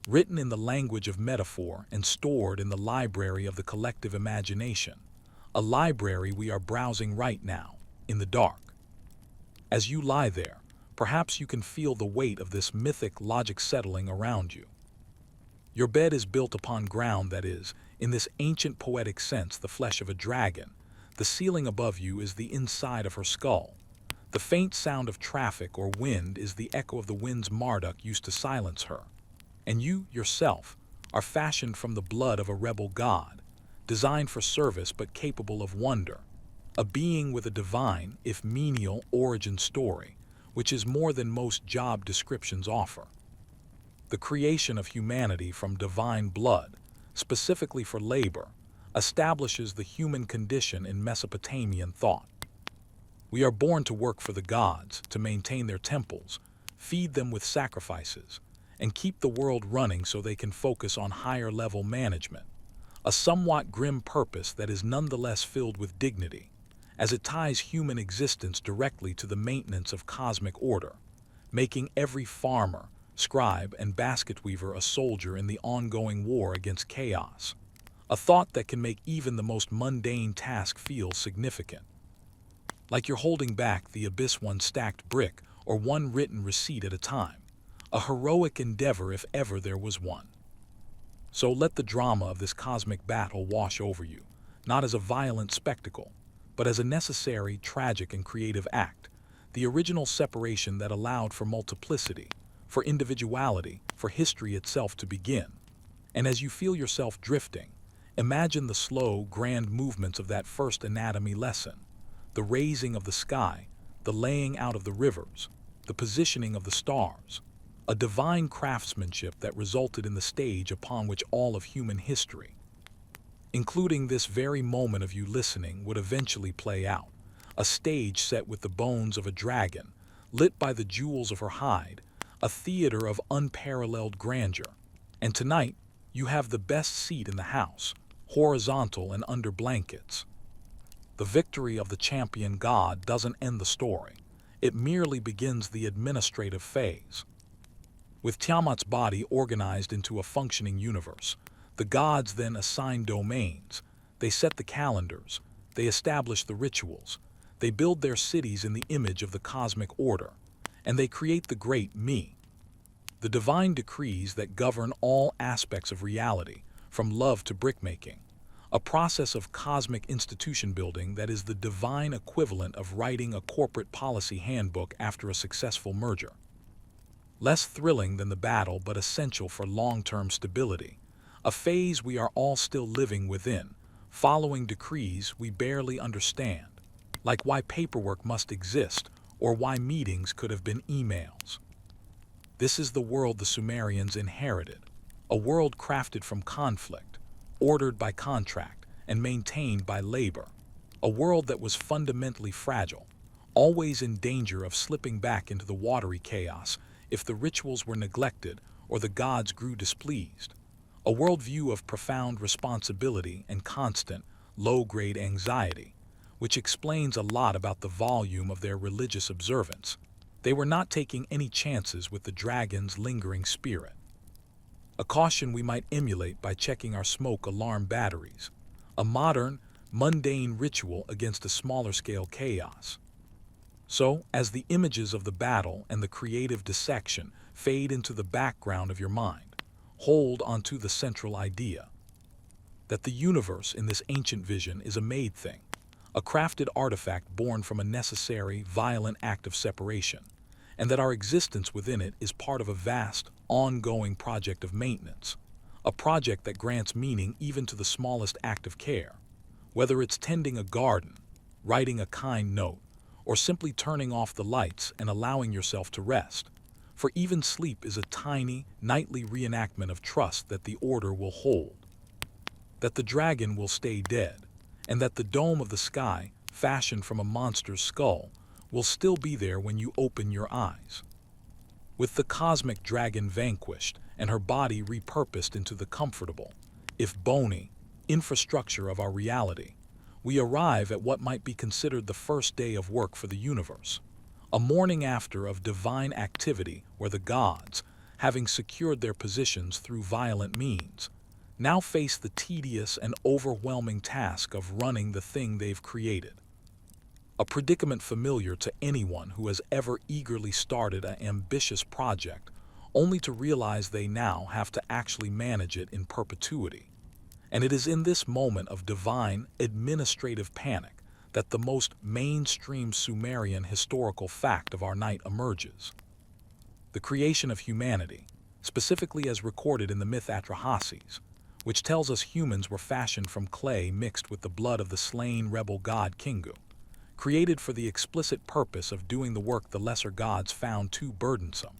written in the language of metaphor and stored in the library of the collective imagination, a library we are browsing right now, in the dark. As you lie there, perhaps you can feel the weight of this mythic logic settling around you. Your bed is built upon ground that is, in this ancient poetic sense, the flesh of a dragon. The ceiling above you is the inside of her skull. The faint sound of traffic or wind is the echo of the winds Marduk used to silence her. And you, yourself, are fashioned from the blood of a rebel god, designed for service but capable of wonder, a being with a divine, if menial, origin story, which is more than most job descriptions offer. The creation of humanity from divine blood, specifically for labor, establishes the human condition in Mesopotamian thought. We are born to work for the gods, to maintain their temples, feed them with sacrifices, and keep the world running so they can focus on higher-level management, a somewhat grim purpose that is nonetheless filled with dignity, as it ties human existence directly to the maintenance of cosmic order, making every farmer, scribe, and basket weaver a soldier in the ongoing war against chaos, a thought that can make even the most mundane task feel significant. Like you're holding back the abyss one stacked brick or one written receipt at a time, a heroic endeavor if ever there was one. So let the drama of this cosmic battle wash over you, not as a violent spectacle, but as a necessary, tragic, and creative act, the original separation that allowed for multiplicity, for individuality, for history itself to begin. And as you feel yourself drifting, imagine the slow, grand movements of that first anatomy lesson, the raising of the sky, the laying out of the rivers, the positioning of the stars, a divine craftsmanship that resulted in the stage upon which all of human history, including this very moment of you listening, would eventually play out, a stage set with the bones of a dragon, lit by the jewels of her hide, a theater of unparalleled grandeur. And tonight, you have the best seat in the house, horizontal and under blankets. The victory of the champion god doesn't end the story. It merely begins the administrative phase. With Tiamat's body organized into a functioning universe, the gods then assign domains. They set the calendars, They establish the rituals. They build their cities in the image of the cosmic order. And they create the great me, the divine decrees that govern all aspects of reality, from love to brickmaking, a process of cosmic institution building that is the divine equivalent of writing a corporate policy handbook after a successful merger. Less thrilling than the battle, but essential for long-term stability, a phase we are all still living within, following decrees we barely understand, like why paperwork must exist or why meetings could have been emails. This is the world the Sumerians inherited, a world crafted from conflict, ordered by contract, and maintained by labor, a world that was fundamentally fragile, always in danger of slipping back into the watery chaos if the rituals were neglected or the gods grew displeased, a worldview of profound responsibility and constant, low-grade anxiety, which explains a lot about the volume of their religious observance. They were not taking any chances with the dragon's lingering spirit. A caution we might emulate by checking our smoke alarm batteries, a modern, mundane ritual against a smaller-scale chaos. So, as the images of the battle and the creative dissection fade into the background of your mind, hold onto the central idea that the universe in this ancient vision is a made thing, a crafted artifact born from a necessary, violent act of separation, and that our existence within it is part of a vast, ongoing project of maintenance, a project that grants meaning even to the smallest act of care, whether it's tending a garden, writing a kind note, or simply turning off the lights and allowing yourself to rest. For even sleep is a tiny, nightly reenactment of trust that the order will hold, that the dragon will stay dead, and that the dome of the sky, fashioned from a monster's skull, will still be there when you open your eyes. With the cosmic dragon vanquished and her body repurposed into the comfortable, if bony, infrastructure of our reality, we arrive at what might be considered the first day of work for the universe, a morning after of divine activity where the gods, having secured their positions through violent means, now face the tedious and overwhelming task of running the thing they've created. A predicament familiar to anyone who has ever eagerly started an ambitious project, only to realize they now have to actually manage it in perpetuity. And it is in this moment of divine, administrative panic that the most mainstream Sumerian historical fact of our night emerges. The creation of humanity, specifically as recorded in the myth Atrahasis, which tells us humans were fashioned from clay mixed with the blood of the slain rebel god Kingu, created for the explicit purpose of doing the work the lesser gods found too burdensome.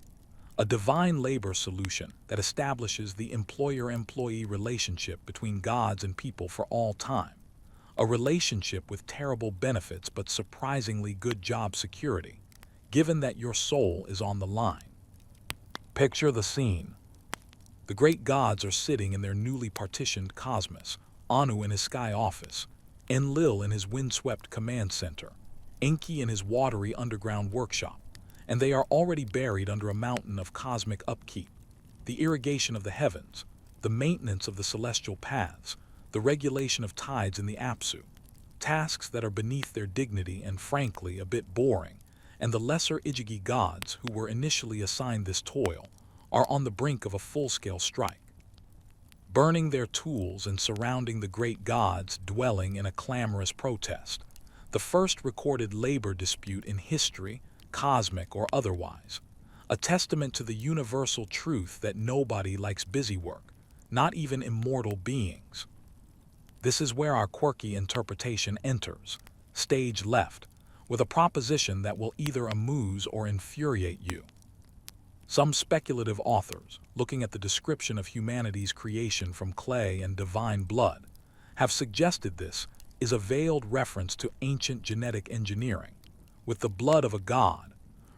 A divine labor solution that establishes the employer-employee relationship between gods and people for all time. A relationship with terrible benefits but surprisingly good job security, given that your soul is on the line. Picture the scene. The great gods are sitting in their newly partitioned cosmos, Anu in his sky office, Enlil in his windswept command center, Enki in his watery underground workshop, and they are already buried under a mountain of cosmic upkeep, the irrigation of the heavens, the maintenance of the celestial paths, the regulation of tides in the Apsu, tasks that are beneath their dignity and frankly a bit boring, and the lesser Ijigi gods who were initially assigned this toil are on the brink of a full-scale strike. Burning their tools and surrounding the great gods dwelling in a clamorous protest, the first recorded labor dispute in history, cosmic or otherwise, a testament to the universal truth that nobody likes busy work, not even immortal beings. This is where our quirky interpretation enters, stage left, with a proposition that will either amuse or infuriate you. Some speculative authors, looking at the description of humanity's creation from clay and divine blood, have suggested this is a veiled reference to ancient genetic engineering, with the blood of a god,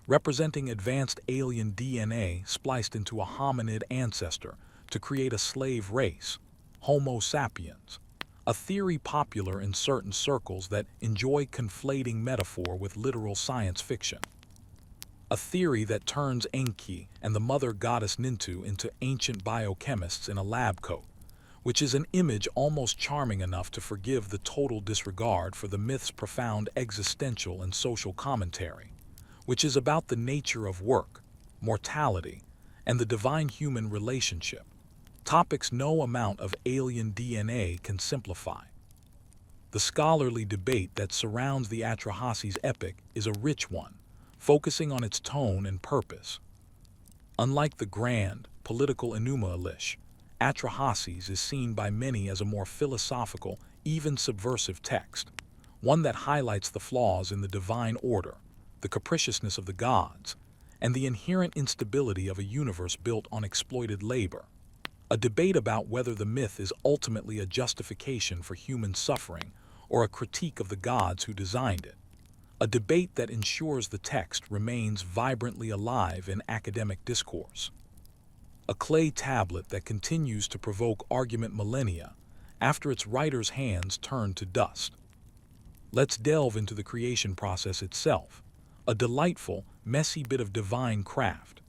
representing advanced alien DNA spliced into a hominid ancestor to create a slave race, Homo sapiens, a theory popular in certain circles that enjoy conflating metaphor with literal science fiction. A theory that turns Enki and the mother goddess Nintu into ancient biochemists in a lab coat, which is an image almost charming enough to forgive the total disregard for the myth's profound existential and social commentary, which is about the nature of work, mortality, and the divine-human relationship, topics no amount of alien DNA can simplify. The scholarly debate that surrounds the Atrahasis epic is a rich one, focusing on its tone and purpose. Unlike the grand, political Enuma Elish, Atrahasis is seen by many as a more philosophical, even subversive text, one that highlights the flaws in the divine order, the capriciousness of the gods, and the inherent instability of a universe built on exploited labor. A debate about whether the myth is ultimately a justification for human suffering or a critique of the gods who designed it. A debate that ensures the text remains vibrantly alive in academic discourse. A clay tablet that continues to provoke argument millennia after its writer's hands turn to dust. Let's delve into the creation process itself, a delightful, messy bit of divine craft.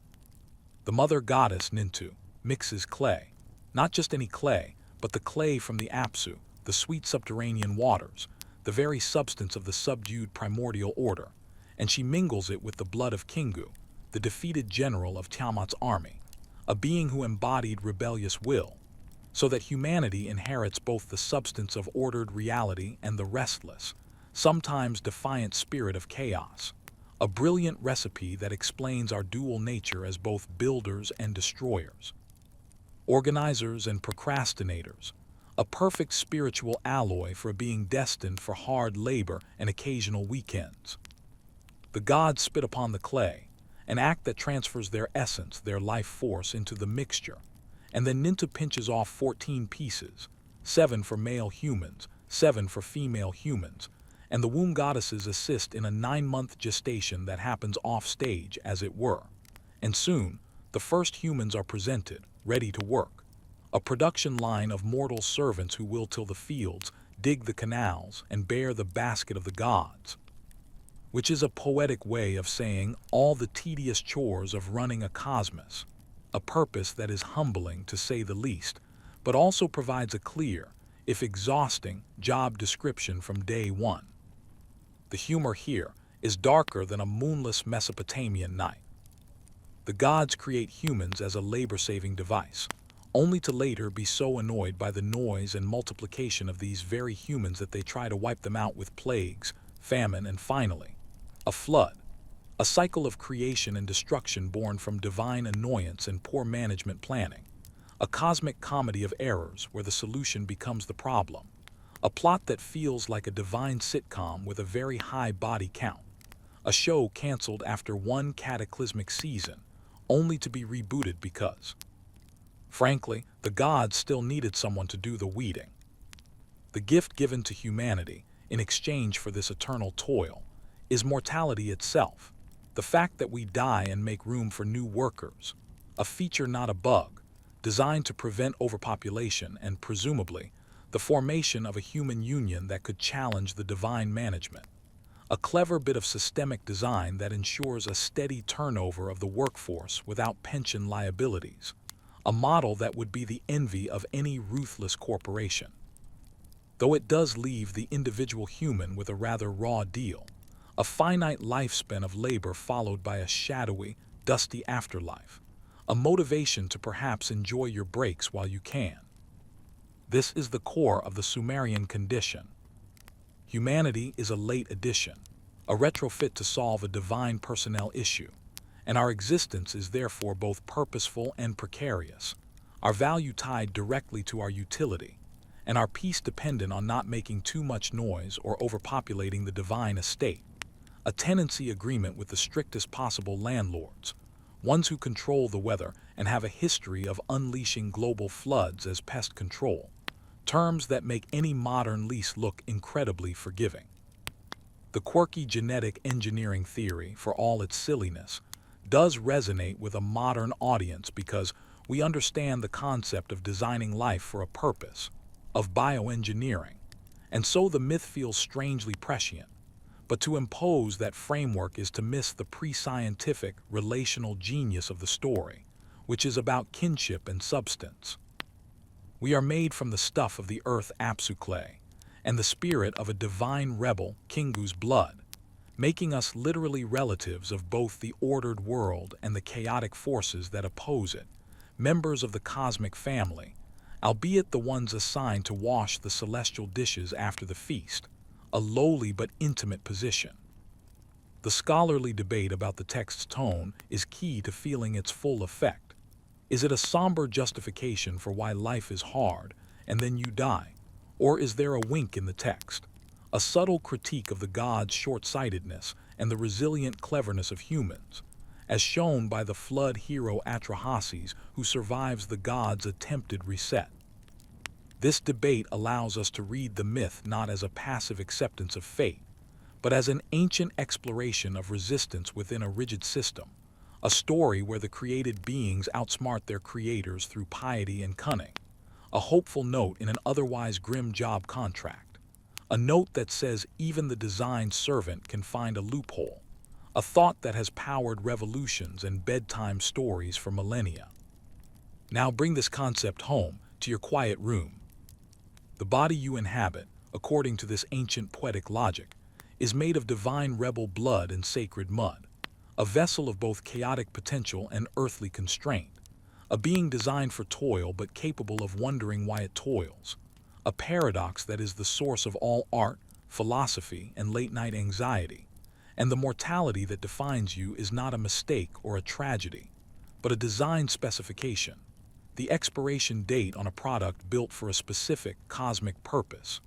The mother goddess Nintu mixes clay, not just any clay, but the clay from the Apsu, the sweet subterranean waters, the very substance of the subdued primordial order, and she mingles it with the blood of Kingu, the defeated general of Tiamat's army, a being who embodied rebellious will, so that humanity inherits both the substance of ordered reality and the restless, sometimes defiant spirit of chaos, a brilliant recipe that explains our dual nature as both builders and destroyers, organizers and procrastinators, a perfect spiritual alloy for a being destined for hard labor and occasional weekends. The gods spit upon the clay, an act that transfers their essence, their life force, into the mixture, and then Nintu pinches off 14 pieces, 7 for male humans, 7 for female humans, and the womb goddesses assist in a 9-month gestation that happens off-stage, as it were. And soon, the first humans are presented, ready to work, a production line of mortal servants who will till the fields, dig the canals, and bear the basket of the gods, which is a poetic way of saying all the tedious chores of running a cosmos, a purpose that is humbling to say the least, but also provides a clear, if exhausting, job description from day one. The humor here is darker than a moonless Mesopotamian night. The gods create humans as a labor-saving device, only to later be so annoyed by the noise and multiplication of these very humans that they try to wipe them out with plagues, famine, and finally, a flood, a cycle of creation and destruction born from divine annoyance and poor management planning, a cosmic comedy of errors where the solution becomes the problem, a plot that feels like a divine sitcom with a very high body count, a show canceled after one cataclysmic season, only to be rebooted because, frankly, the gods still needed someone to do the weeding. The gift given to humanity, in exchange for this eternal toil, is mortality itself, the fact that we die and make room for new workers, a feature not a bug, designed to prevent overpopulation and, presumably, the formation of a human union that could challenge the divine management. A clever bit of systemic design that ensures a steady turnover of the workforce without pension liabilities, a model that would be the envy of any ruthless corporation. Though it does leave the individual human with a rather raw deal, a finite lifespan of labor followed by a shadowy, dusty afterlife, a motivation to perhaps enjoy your breaks while you can. This is the core of the Sumerian condition. Humanity is a late addition, a retrofit to solve a divine personnel issue, and our existence is therefore both purposeful and precarious, our value tied directly to our utility, and our peace dependent on not making too much noise or overpopulating the divine estate, a tenancy agreement with the strictest possible landlords, ones who control the weather and have a history of unleashing global floods as pest control, terms that make any modern lease look incredibly forgiving. The quirky genetic engineering theory, for all its silliness, does resonate with a modern audience because we understand the concept of designing life for a purpose, of bioengineering, and so the myth feels strangely prescient. But to impose that framework is to miss the pre-scientific, relational genius of the story, which is about kinship and substance. We are made from the stuff of the earth Apsu clay, and the spirit of a divine rebel, Kingu's blood, making us literally relatives of both the ordered world and the chaotic forces that oppose it, members of the cosmic family, albeit the ones assigned to wash the celestial dishes after the feast, a lowly but intimate position. The scholarly debate about the text's tone is key to feeling its full effect. Is it a somber justification for why life is hard and then you die? Or is there a wink in the text, a subtle critique of the gods' short-sightedness and the resilient cleverness of humans, as shown by the flood hero Atrahasis who survives the gods' attempted reset? This debate allows us to read the myth not as a passive acceptance of fate, but as an ancient exploration of resistance within a rigid system, a story where the created beings outsmart their creators through piety and cunning, a hopeful note in an otherwise grim job contract, a note that says even the designed servant can find a loophole, a thought that has powered revolutions and bedtime stories for millennia. Now bring this concept home to your quiet room. The body you inhabit, according to this ancient poetic logic, is made of divine rebel blood and sacred mud, a vessel of both chaotic potential and earthly constraint, a being designed for toil but capable of wondering why it toils, a paradox that is the source of all art, philosophy, and late-night anxiety. And the mortality that defines you is not a mistake or a tragedy, but a design specification, the expiration date on a product built for a specific cosmic purpose.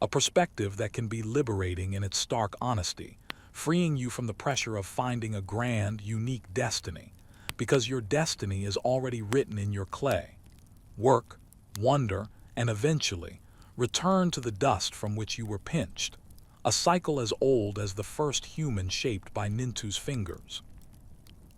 A perspective that can be liberating in its stark honesty, freeing you from the pressure of finding a grand, unique destiny, because your destiny is already written in your clay. Work, wonder, and eventually, return to the dust from which you were pinched, a cycle as old as the first human shaped by Nintu's fingers.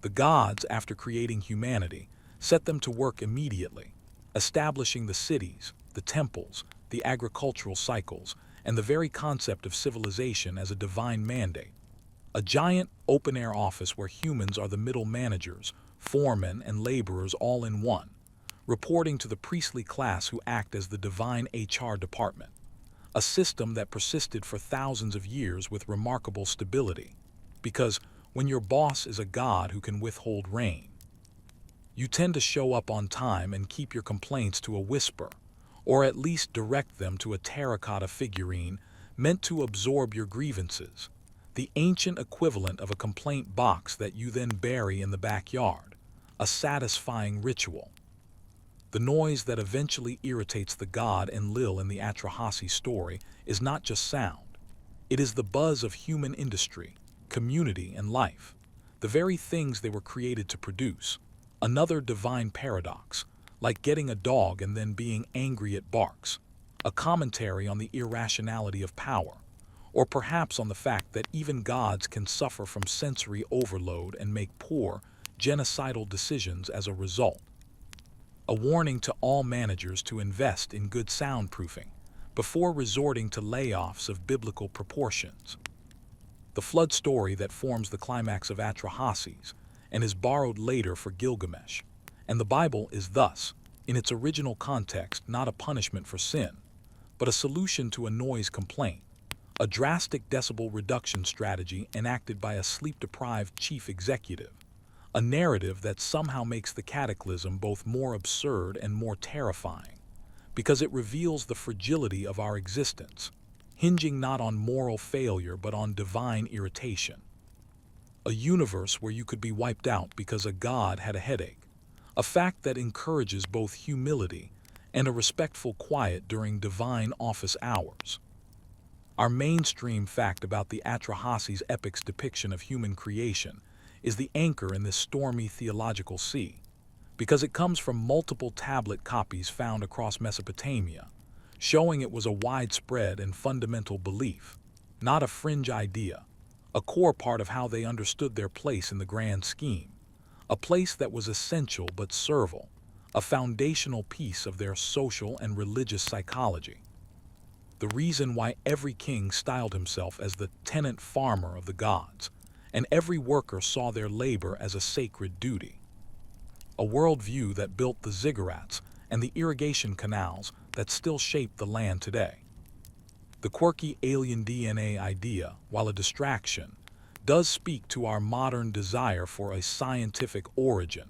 The gods, after creating humanity, set them to work immediately, establishing the cities, the temples, the agricultural cycles, and the very concept of civilization as a divine mandate. A giant, open-air office where humans are the middle managers, foremen, and laborers all in one, reporting to the priestly class who act as the divine HR department. A system that persisted for thousands of years with remarkable stability, because when your boss is a god who can withhold rain, you tend to show up on time and keep your complaints to a whisper, or at least direct them to a terracotta figurine meant to absorb your grievances, the ancient equivalent of a complaint box that you then bury in the backyard, a satisfying ritual. The noise that eventually irritates the god Enlil in the Atrahasis story is not just sound. It is the buzz of human industry, community, and life, the very things they were created to produce. Another divine paradox, like getting a dog and then being angry it barks, a commentary on the irrationality of power, or perhaps on the fact that even gods can suffer from sensory overload and make poor, genocidal decisions as a result. A warning to all managers to invest in good soundproofing before resorting to layoffs of biblical proportions. The flood story that forms the climax of Atrahasis and is borrowed later for Gilgamesh, and the Bible is thus, in its original context, not a punishment for sin, but a solution to a noise complaint, a drastic decibel reduction strategy enacted by a sleep-deprived chief executive, a narrative that somehow makes the cataclysm both more absurd and more terrifying, because it reveals the fragility of our existence, hinging not on moral failure but on divine irritation. A universe where you could be wiped out because a god had a headache, a fact that encourages both humility and a respectful quiet during divine office hours. Our mainstream fact about the Atrahasis epic's depiction of human creation is the anchor in this stormy theological sea, because it comes from multiple tablet copies found across Mesopotamia, showing it was a widespread and fundamental belief, not a fringe idea, a core part of how they understood their place in the grand scheme, a place that was essential but servile, a foundational piece of their social and religious psychology. The reason why every king styled himself as the tenant farmer of the gods, and every worker saw their labor as a sacred duty. A worldview that built the ziggurats and the irrigation canals that still shape the land today. The quirky alien DNA idea, while a distraction, does speak to our modern desire for a scientific origin,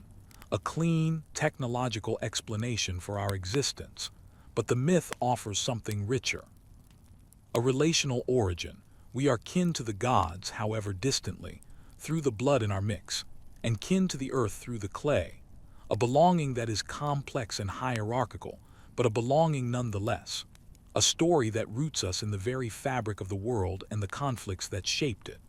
a clean, technological explanation for our existence, but the myth offers something richer. A relational origin. We are kin to the gods, however distantly, through the blood in our mix, and kin to the earth through the clay, a belonging that is complex and hierarchical, but a belonging nonetheless, a story that roots us in the very fabric of the world and the conflicts that shaped it,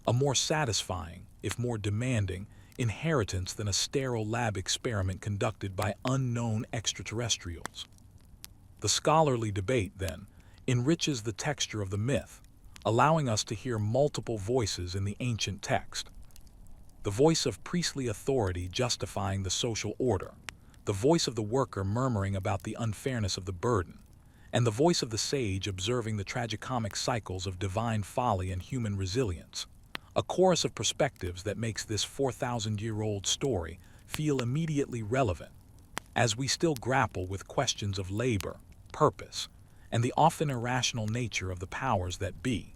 a more satisfying, if more demanding, inheritance than a sterile lab experiment conducted by unknown extraterrestrials. The scholarly debate, then, enriches the texture of the myth, allowing us to hear multiple voices in the ancient text. The voice of priestly authority justifying the social order, the voice of the worker murmuring about the unfairness of the burden, and the voice of the sage observing the tragicomic cycles of divine folly and human resilience, a chorus of perspectives that makes this 4,000-year-old story feel immediately relevant, as we still grapple with questions of labor, purpose, and the often irrational nature of the powers that be,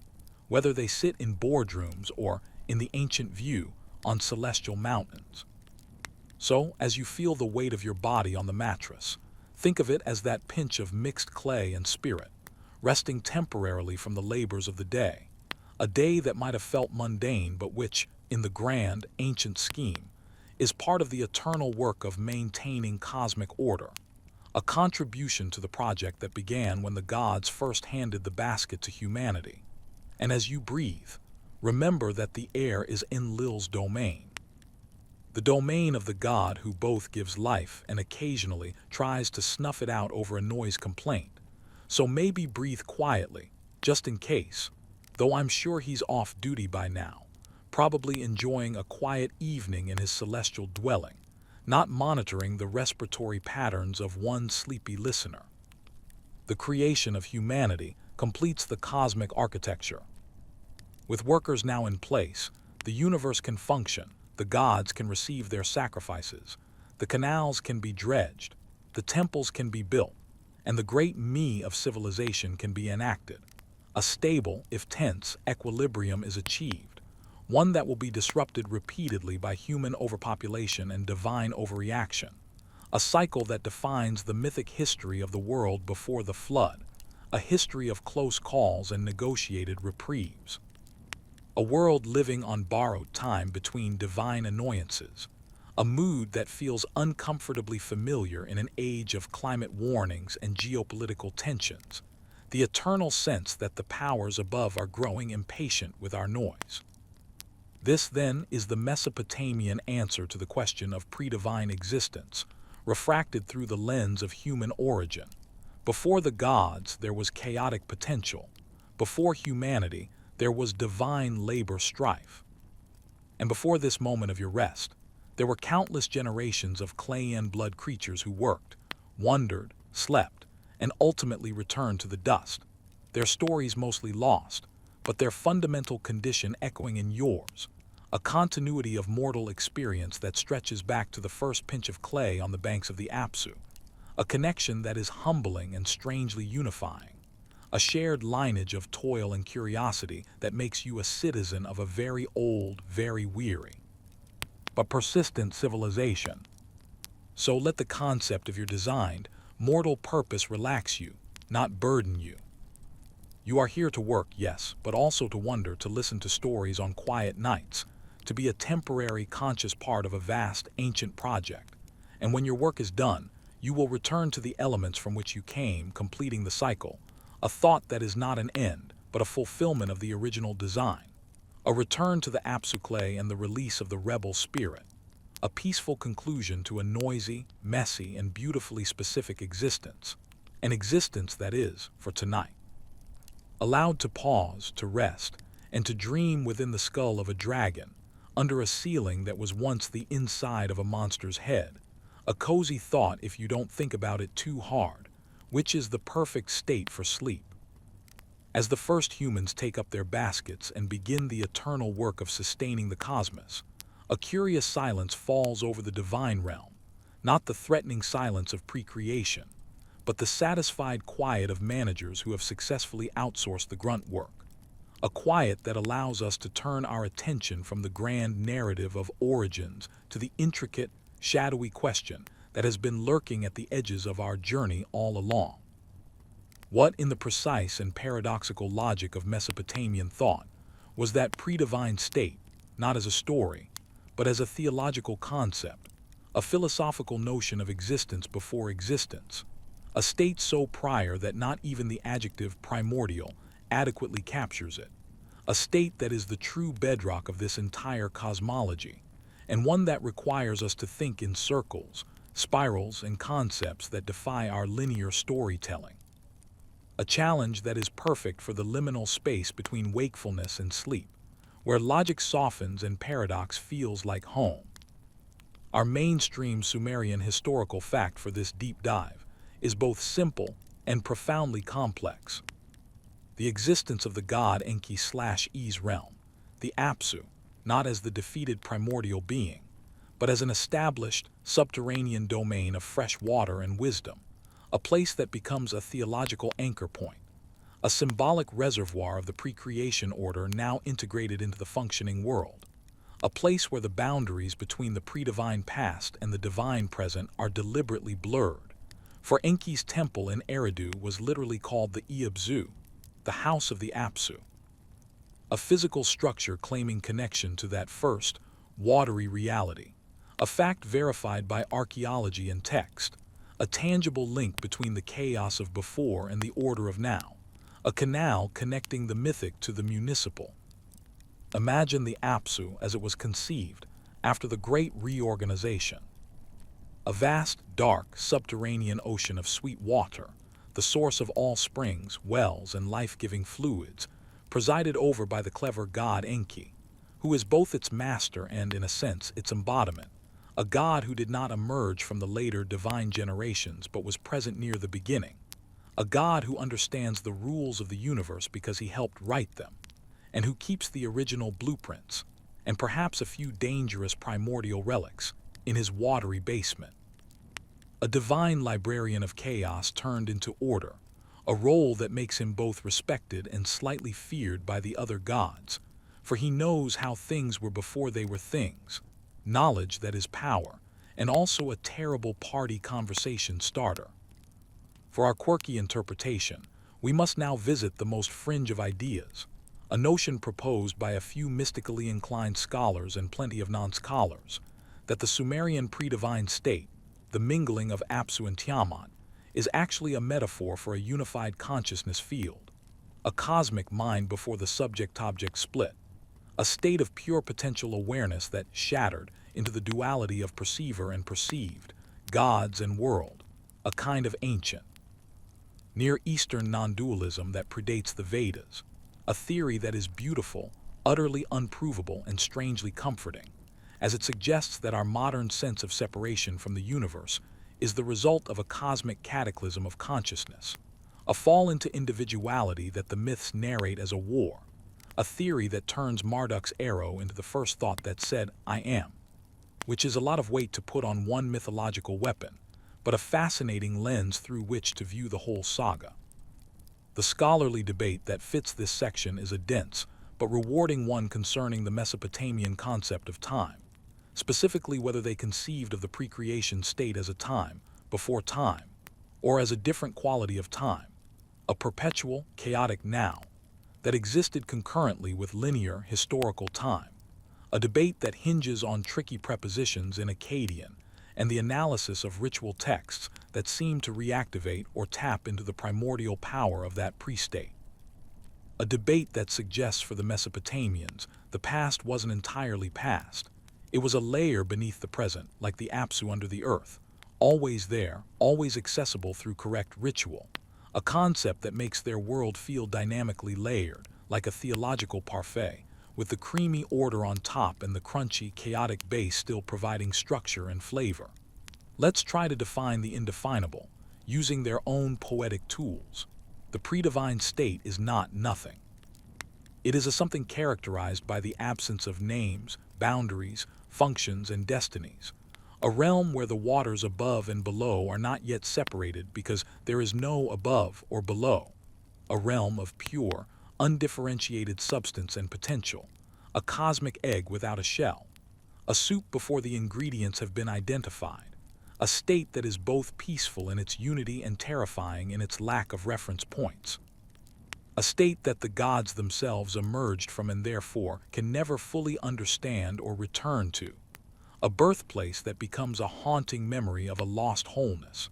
whether they sit in boardrooms or, in the ancient view, on celestial mountains. So, as you feel the weight of your body on the mattress, think of it as that pinch of mixed clay and spirit, resting temporarily from the labors of the day, a day that might have felt mundane but which, in the grand, ancient scheme, is part of the eternal work of maintaining cosmic order, a contribution to the project that began when the gods first handed the basket to humanity. And as you breathe, remember that the air is Enlil's domain, the domain of the god who both gives life and occasionally tries to snuff it out over a noise complaint. So maybe breathe quietly, just in case, though I'm sure he's off duty by now, probably enjoying a quiet evening in his celestial dwelling, not monitoring the respiratory patterns of one sleepy listener. The creation of humanity completes the cosmic architecture. With workers now in place, the universe can function, the gods can receive their sacrifices, the canals can be dredged, the temples can be built, and the great me of civilization can be enacted. A stable, if tense, equilibrium is achieved, one that will be disrupted repeatedly by human overpopulation and divine overreaction, a cycle that defines the mythic history of the world before the flood, a history of close calls and negotiated reprieves. A world living on borrowed time between divine annoyances, a mood that feels uncomfortably familiar in an age of climate warnings and geopolitical tensions, the eternal sense that the powers above are growing impatient with our noise. This, then, is the Mesopotamian answer to the question of pre-divine existence, refracted through the lens of human origin. Before the gods, there was chaotic potential. Before humanity, there was divine labor strife. And before this moment of your rest, there were countless generations of clay and blood creatures who worked, wondered, slept, and ultimately returned to the dust, their stories mostly lost, but their fundamental condition echoing in yours, a continuity of mortal experience that stretches back to the first pinch of clay on the banks of the Apsu, a connection that is humbling and strangely unifying, a shared lineage of toil and curiosity that makes you a citizen of a very old, very weary, but persistent civilization. So let the concept of your designed, mortal purpose relax you, not burden you. You are here to work, yes, but also to wonder, to listen to stories on quiet nights, to be a temporary conscious part of a vast, ancient project. And when your work is done, you will return to the elements from which you came, completing the cycle, a thought that is not an end, but a fulfillment of the original design, a return to the Apsu clay and the release of the rebel spirit, a peaceful conclusion to a noisy, messy, and beautifully specific existence, an existence that is, for tonight, allowed to pause, to rest, and to dream within the skull of a dragon, under a ceiling that was once the inside of a monster's head, a cozy thought if you don't think about it too hard, which is the perfect state for sleep. As the first humans take up their baskets and begin the eternal work of sustaining the cosmos, a curious silence falls over the divine realm, not the threatening silence of pre-creation, but the satisfied quiet of managers who have successfully outsourced the grunt work. A quiet that allows us to turn our attention from the grand narrative of origins to the intricate, shadowy question that has been lurking at the edges of our journey all along. What, in the precise and paradoxical logic of Mesopotamian thought, was that pre-divine state, not as a story, but as a theological concept, a philosophical notion of existence before existence, a state so prior that not even the adjective primordial adequately captures it, a state that is the true bedrock of this entire cosmology, and one that requires us to think in circles, spirals, and concepts that defy our linear storytelling. A challenge that is perfect for the liminal space between wakefulness and sleep, where logic softens and paradox feels like home. Our mainstream Sumerian historical fact for this deep dive is both simple and profoundly complex. The existence of the god Enki/E's realm, the Apsu, not as the defeated primordial being, but as an established, subterranean domain of fresh water and wisdom, a place that becomes a theological anchor point, a symbolic reservoir of the pre-creation order now integrated into the functioning world, a place where the boundaries between the pre-divine past and the divine present are deliberately blurred. For Enki's temple in Eridu was literally called the Iabzu, the house of the Apsu, a physical structure claiming connection to that first, watery reality, a fact verified by archaeology and text, a tangible link between the chaos of before and the order of now, a canal connecting the mythic to the municipal. Imagine the Apsu as it was conceived after the Great Reorganization. A vast, dark, subterranean ocean of sweet water, the source of all springs, wells, and life-giving fluids, presided over by the clever god Enki, who is both its master and, in a sense, its embodiment, a god who did not emerge from the later divine generations but was present near the beginning, a god who understands the rules of the universe because he helped write them, and who keeps the original blueprints, and perhaps a few dangerous primordial relics, in his watery basement. A divine librarian of chaos turned into order, a role that makes him both respected and slightly feared by the other gods, for he knows how things were before they were things, knowledge that is power, and also a terrible party conversation starter. For our quirky interpretation, we must now visit the most fringe of ideas, a notion proposed by a few mystically inclined scholars and plenty of non-scholars, that the Sumerian pre-divine state, the mingling of Apsu and Tiamat, is actually a metaphor for a unified consciousness field, a cosmic mind before the subject-object split, a state of pure potential awareness that shattered into the duality of perceiver and perceived, gods and world, a kind of ancient, Near Eastern non-dualism that predates the Vedas, a theory that is beautiful, utterly unprovable, and strangely comforting, as it suggests that our modern sense of separation from the universe is the result of a cosmic cataclysm of consciousness, a fall into individuality that the myths narrate as a war, a theory that turns Marduk's arrow into the first thought that said, "I am," which is a lot of weight to put on one mythological weapon, but a fascinating lens through which to view the whole saga. The scholarly debate that fits this section is a dense but rewarding one concerning the Mesopotamian concept of time, specifically whether they conceived of the pre-creation state as a time, before time, or as a different quality of time, a perpetual, chaotic now, that existed concurrently with linear, historical time, a debate that hinges on tricky prepositions in Akkadian and the analysis of ritual texts that seem to reactivate or tap into the primordial power of that pre-state. A debate that suggests for the Mesopotamians the past wasn't entirely past. It was a layer beneath the present, like the Apsu under the earth, always there, always accessible through correct ritual, a concept that makes their world feel dynamically layered, like a theological parfait, with the creamy order on top and the crunchy, chaotic base still providing structure and flavor. Let's try to define the indefinable, using their own poetic tools. The pre-divine state is not nothing. It is a something characterized by the absence of names, boundaries, functions, and destinies, a realm where the waters above and below are not yet separated because there is no above or below, a realm of pure, undifferentiated substance and potential, a cosmic egg without a shell, a soup before the ingredients have been identified, a state that is both peaceful in its unity and terrifying in its lack of reference points. A state that the gods themselves emerged from and therefore can never fully understand or return to. A birthplace that becomes a haunting memory of a lost wholeness.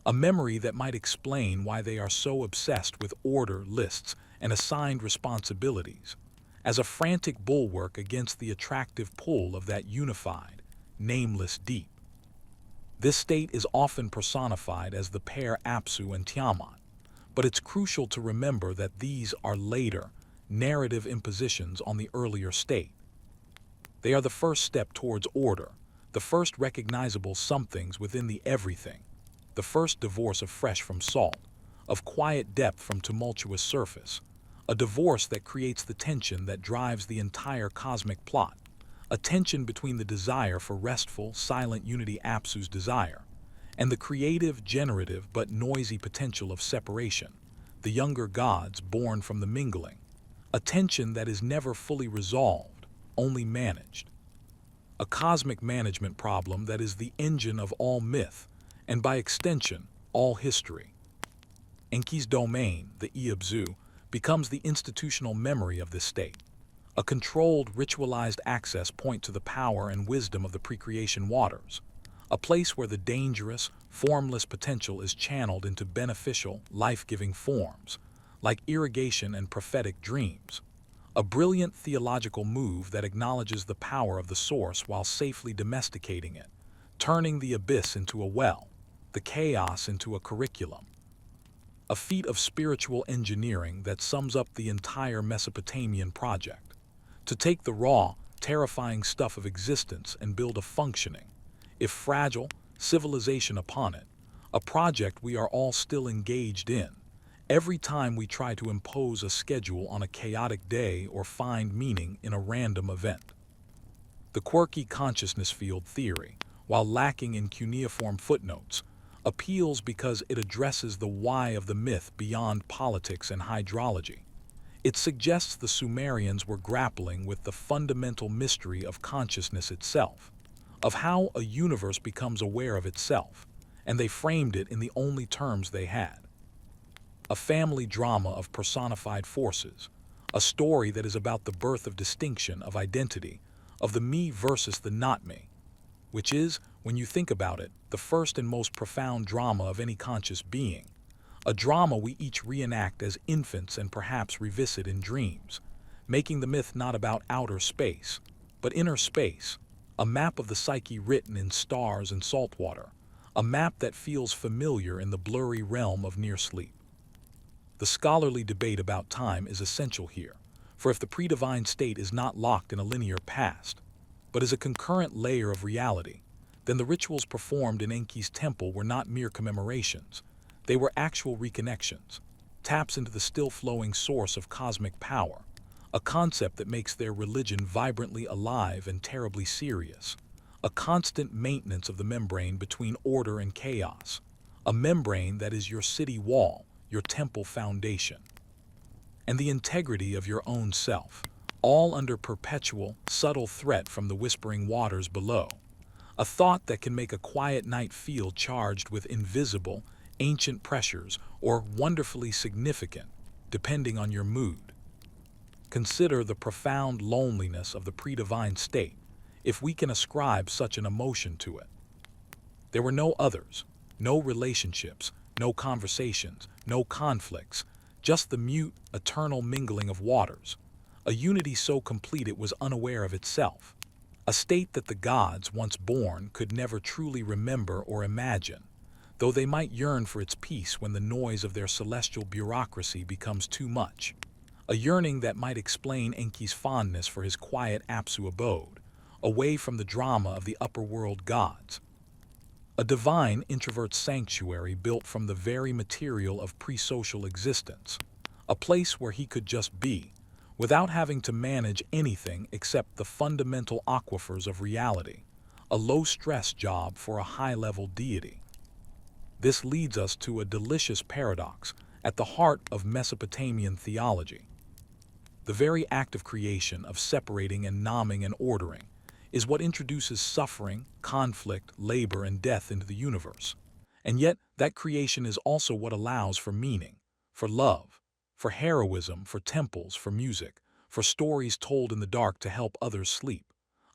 A memory that might explain why they are so obsessed with order, lists, and assigned responsibilities, as a frantic bulwark against the attractive pull of that unified, nameless deep. This state is often personified as the pair Apsu and Tiamat, but it's crucial to remember that these are later, narrative impositions on the earlier state. They are the first step towards order, the first recognizable somethings within the everything, the first divorce of fresh from salt, of quiet depth from tumultuous surface, a divorce that creates the tension that drives the entire cosmic plot, a tension between the desire for restful, silent unity Apsu's desire, and the creative, generative, but noisy potential of separation, the younger gods born from the mingling, a tension that is never fully resolved, only managed. A cosmic management problem that is the engine of all myth, and by extension, all history. Enki's domain, the Iabzu, becomes the institutional memory of this state, a controlled, ritualized access point to the power and wisdom of the pre-creation waters, a place where the dangerous, formless potential is channeled into beneficial, life-giving forms, like irrigation and prophetic dreams. A brilliant theological move that acknowledges the power of the source while safely domesticating it, turning the abyss into a well, the chaos into a curriculum. A feat of spiritual engineering that sums up the entire Mesopotamian project. To take the raw, terrifying stuff of existence and build a functioning, if fragile, civilization upon it, a project we are all still engaged in, every time we try to impose a schedule on a chaotic day or find meaning in a random event. The quirky consciousness field theory, while lacking in cuneiform footnotes, appeals because it addresses the why of the myth beyond politics and hydrology. It suggests the Sumerians were grappling with the fundamental mystery of consciousness itself, of how a universe becomes aware of itself, and they framed it in the only terms they had. A family drama of personified forces, a story that is about the birth of distinction, of identity, of the me versus the not me, which is, when you think about it, the first and most profound drama of any conscious being, a drama we each reenact as infants and perhaps revisit in dreams, making the myth not about outer space, but inner space, a map of the psyche written in stars and saltwater, a map that feels familiar in the blurry realm of near sleep. The scholarly debate about time is essential here, for if the pre-divine state is not locked in a linear past, but is a concurrent layer of reality, then the rituals performed in Enki's temple were not mere commemorations. They were actual reconnections, taps into the still-flowing source of cosmic power, a concept that makes their religion vibrantly alive and terribly serious, a constant maintenance of the membrane between order and chaos, a membrane that is your city wall, your temple foundation, and the integrity of your own self, all under perpetual, subtle threat from the whispering waters below, a thought that can make a quiet night feel charged with invisible, ancient pressures or wonderfully significant, depending on your mood. Consider the profound loneliness of the pre-divine state, if we can ascribe such an emotion to it. There were no others, no relationships, no conversations, no conflicts, just the mute, eternal mingling of waters, a unity so complete it was unaware of itself, a state that the gods, once born, could never truly remember or imagine, though they might yearn for its peace when the noise of their celestial bureaucracy becomes too much, a yearning that might explain Enki's fondness for his quiet Apsu abode, away from the drama of the upper world gods. A divine introvert sanctuary built from the very material of pre-social existence, a place where he could just be, without having to manage anything except the fundamental aquifers of reality, a low-stress job for a high-level deity. This leads us to a delicious paradox at the heart of Mesopotamian theology. The very act of creation, of separating and nomming and ordering, is what introduces suffering, conflict, labor, and death into the universe. And yet, that creation is also what allows for meaning, for love, for heroism, for temples, for music, for stories told in the dark to help others sleep.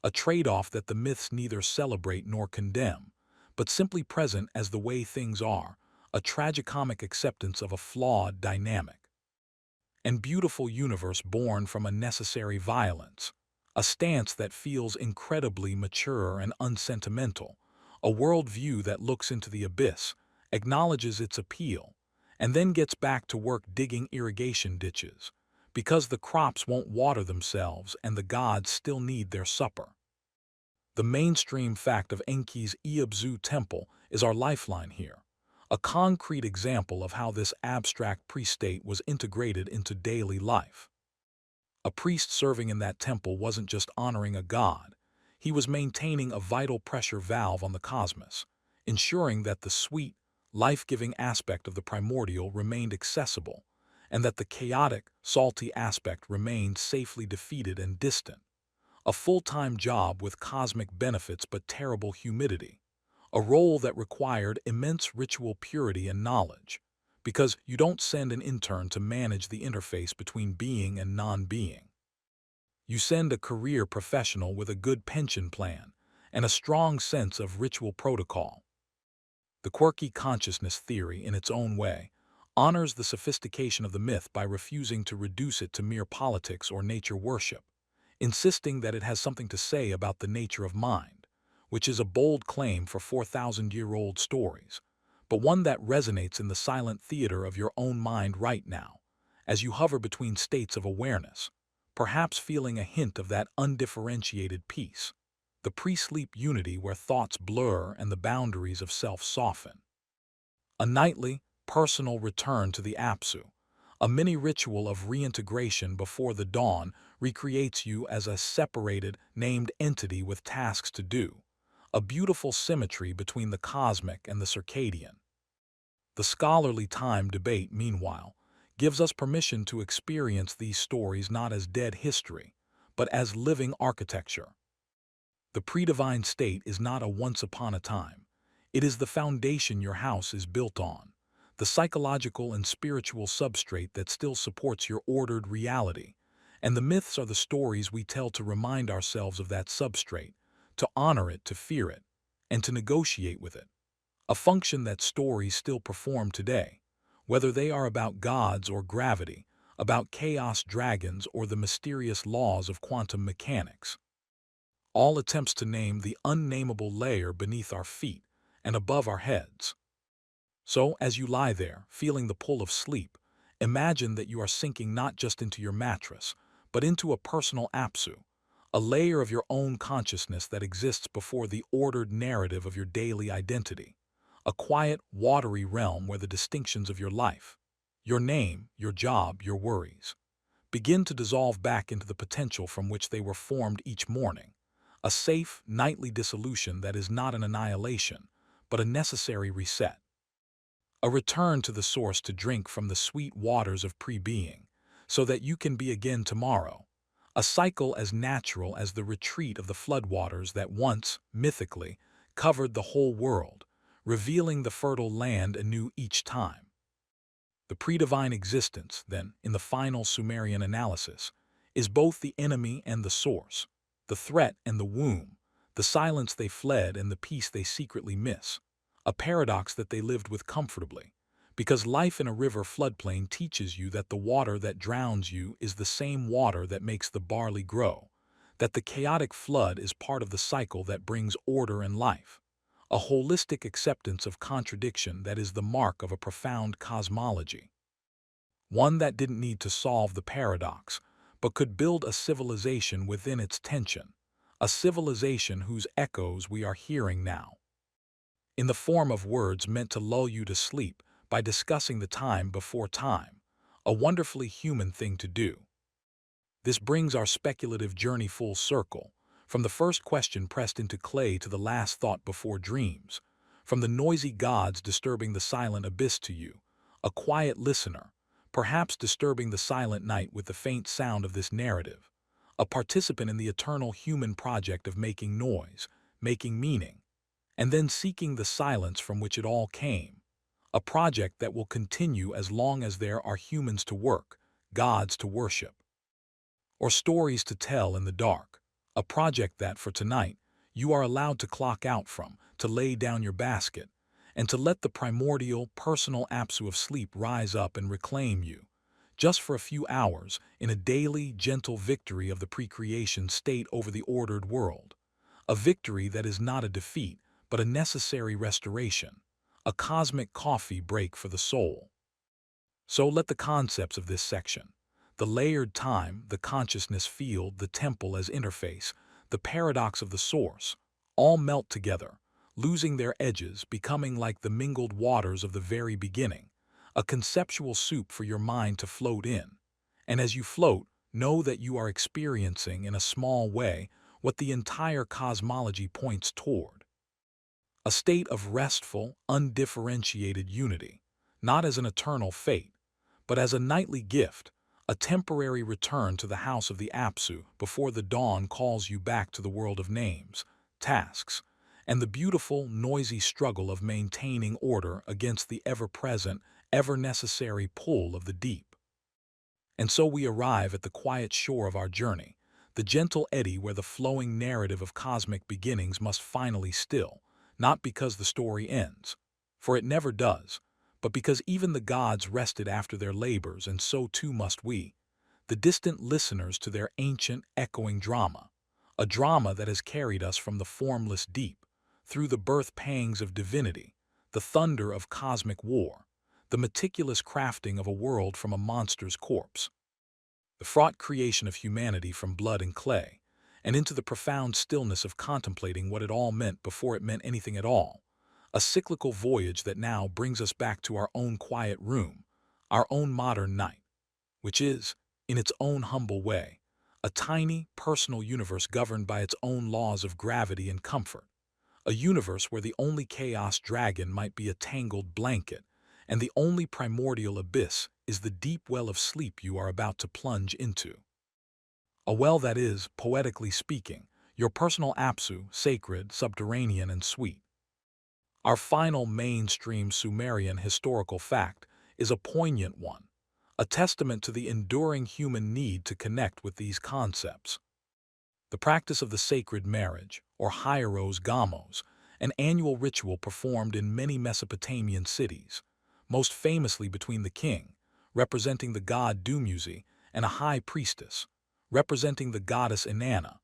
A trade-off that the myths neither celebrate nor condemn, but simply present as the way things are, a tragicomic acceptance of a flawed dynamic and beautiful universe born from a necessary violence, a stance that feels incredibly mature and unsentimental, a worldview that looks into the abyss, acknowledges its appeal, and then gets back to work digging irrigation ditches, because the crops won't water themselves and the gods still need their supper. The mainstream fact of Enki's Eabzu temple is our lifeline here, a concrete example of how this abstract priest-state was integrated into daily life. A priest serving in that temple wasn't just honoring a god, he was maintaining a vital pressure valve on the cosmos, ensuring that the sweet, life-giving aspect of the primordial remained accessible, and that the chaotic, salty aspect remained safely defeated and distant. A full-time job with cosmic benefits but terrible humidity. A role that required immense ritual purity and knowledge, because you don't send an intern to manage the interface between being and non-being. You send a career professional with a good pension plan and a strong sense of ritual protocol. The quirky consciousness theory, in its own way, honors the sophistication of the myth by refusing to reduce it to mere politics or nature worship, insisting that it has something to say about the nature of mind, which is a bold claim for 4,000-year-old stories, but one that resonates in the silent theater of your own mind right now, as you hover between states of awareness, perhaps feeling a hint of that undifferentiated peace, the pre-sleep unity where thoughts blur and the boundaries of self soften. A nightly, personal return to the Apsu, a mini-ritual of reintegration before the dawn, recreates you as a separated, named entity with tasks to do, a beautiful symmetry between the cosmic and the circadian. The scholarly time debate, meanwhile, gives us permission to experience these stories not as dead history, but as living architecture. The predivine state is not a once upon a time. It is the foundation your house is built on, the psychological and spiritual substrate that still supports your ordered reality, and the myths are the stories we tell to remind ourselves of that substrate, to honor it, to fear it, and to negotiate with it, a function that stories still perform today, whether they are about gods or gravity, about chaos dragons or the mysterious laws of quantum mechanics. All attempts to name the unnameable layer beneath our feet and above our heads. So, as you lie there, feeling the pull of sleep, imagine that you are sinking not just into your mattress, but into a personal Apsu, a layer of your own consciousness that exists before the ordered narrative of your daily identity, a quiet, watery realm where the distinctions of your life, your name, your job, your worries, begin to dissolve back into the potential from which they were formed each morning, a safe, nightly dissolution that is not an annihilation, but a necessary reset. A return to the source to drink from the sweet waters of pre-being, so that you can be again tomorrow. A cycle as natural as the retreat of the floodwaters that once, mythically, covered the whole world, revealing the fertile land anew each time. The predivine existence, then, in the final Sumerian analysis, is both the enemy and the source, the threat and the womb, the silence they fled and the peace they secretly miss. A paradox that they lived with comfortably, because life in a river floodplain teaches you that the water that drowns you is the same water that makes the barley grow, that the chaotic flood is part of the cycle that brings order and life, a holistic acceptance of contradiction that is the mark of a profound cosmology. One that didn't need to solve the paradox, but could build a civilization within its tension, a civilization whose echoes we are hearing now, in the form of words meant to lull you to sleep by discussing the time before time, a wonderfully human thing to do. This brings our speculative journey full circle, From the first question pressed into clay to the last thought before dreams, from the noisy gods disturbing the silent abyss to you, a quiet listener, perhaps disturbing the silent night with the faint sound of this narrative, a participant in the eternal human project of making noise, making meaning, and then seeking the silence from which it all came, a project that will continue as long as there are humans to work, gods to worship, or stories to tell in the dark, a project that, for tonight, you are allowed to clock out from, to lay down your basket, and to let the primordial, personal Apsu of sleep rise up and reclaim you, just for a few hours, in a daily, gentle victory of the pre-creation state over the ordered world, a victory that is not a defeat, but a necessary restoration, a cosmic coffee break for the soul. So let the concepts of this section, the layered time, the consciousness field, the temple as interface, the paradox of the source, all melt together, losing their edges, becoming like the mingled waters of the very beginning, a conceptual soup for your mind to float in. And as you float, know that you are experiencing, in a small way, what the entire cosmology points toward. A state of restful, undifferentiated unity, not as an eternal fate, but as a nightly gift, a temporary return to the house of the Apsu before the dawn calls you back to the world of names, tasks, and the beautiful, noisy struggle of maintaining order against the ever-present, ever-necessary pull of the deep. And so we arrive at the quiet shore of our journey, the gentle eddy where the flowing narrative of cosmic beginnings must finally still, not because the story ends, for it never does, but because even the gods rested after their labors, and so too must we, the distant listeners to their ancient, echoing drama, a drama that has carried us from the formless deep, through the birth pangs of divinity, the thunder of cosmic war, the meticulous crafting of a world from a monster's corpse, the fraught creation of humanity from blood and clay, and into the profound stillness of contemplating what it all meant before it meant anything at all, a cyclical voyage that now brings us back to our own quiet room, our own modern night, which is, in its own humble way, a tiny, personal universe governed by its own laws of gravity and comfort, a universe where the only chaos dragon might be a tangled blanket, and the only primordial abyss is the deep well of sleep you are about to plunge into. A well that is, poetically speaking, your personal Apsu, sacred, subterranean, and sweet. Our final mainstream Sumerian historical fact is a poignant one, a testament to the enduring human need to connect with these concepts. The practice of the sacred marriage, or hieros gamos, an annual ritual performed in many Mesopotamian cities, most famously between the king, representing the god Dumuzi, and a high priestess, representing the goddess Inanna,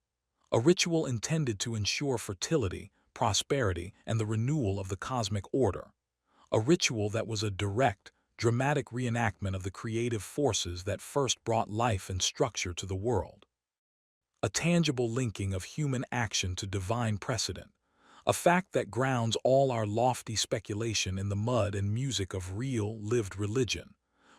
a ritual intended to ensure fertility, prosperity, and the renewal of the cosmic order, a ritual that was a direct, dramatic reenactment of the creative forces that first brought life and structure to the world. A tangible linking of human action to divine precedent, a fact that grounds all our lofty speculation in the mud and music of real, lived religion,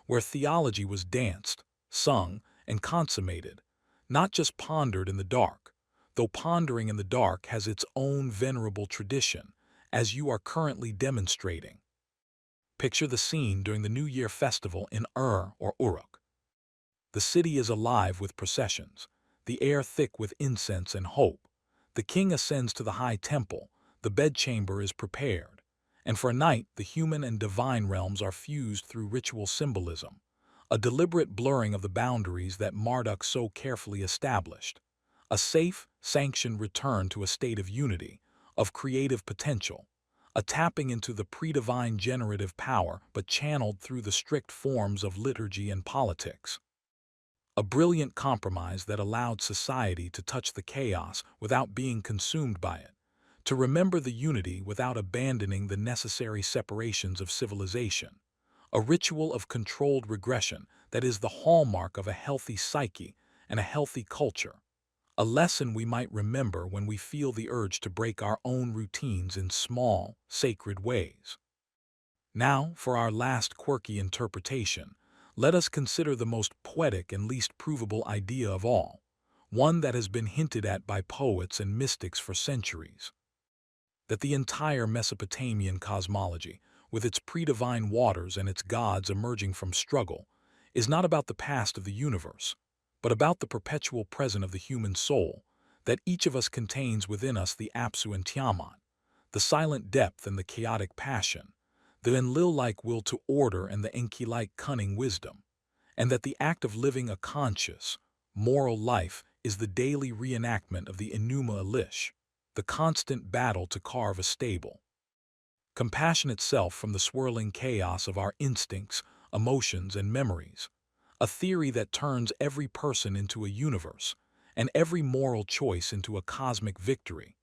where theology was danced, sung, and consummated, not just pondered in the dark, though pondering in the dark has its own venerable tradition, as you are currently demonstrating. Picture the scene during the New Year festival in or Uruk. The city is alive with processions, the air thick with incense and hope. The king ascends to the high temple, the bedchamber is prepared, and for a night the human and divine realms are fused through ritual symbolism, a deliberate blurring of the boundaries that Marduk so carefully established. A safe, sanctioned return to a state of unity, of creative potential, a tapping into the pre-divine generative power but channeled through the strict forms of liturgy and politics. A brilliant compromise that allowed society to touch the chaos without being consumed by it, to remember the unity without abandoning the necessary separations of civilization. A ritual of controlled regression that is the hallmark of a healthy psyche and a healthy culture. A lesson we might remember when we feel the urge to break our own routines in small, sacred ways. Now, for our last quirky interpretation, let us consider the most poetic and least provable idea of all. one that has been hinted at by poets and mystics for centuries. That the entire Mesopotamian cosmology, with its pre-divine waters and its gods emerging from struggle, is not about the past of the universe, but about the perpetual present of the human soul, that each of us contains within us the Apsu and Tiamat, the silent depth and the chaotic passion, the Enlil-like will to order and the Enki-like cunning wisdom, and that the act of living a conscious, moral life is the daily reenactment of the Enuma Elish, the constant battle to carve a stable, compassion itself from the swirling chaos of our instincts, emotions, and memories, a theory that turns every person into a universe and every moral choice into a cosmic victory,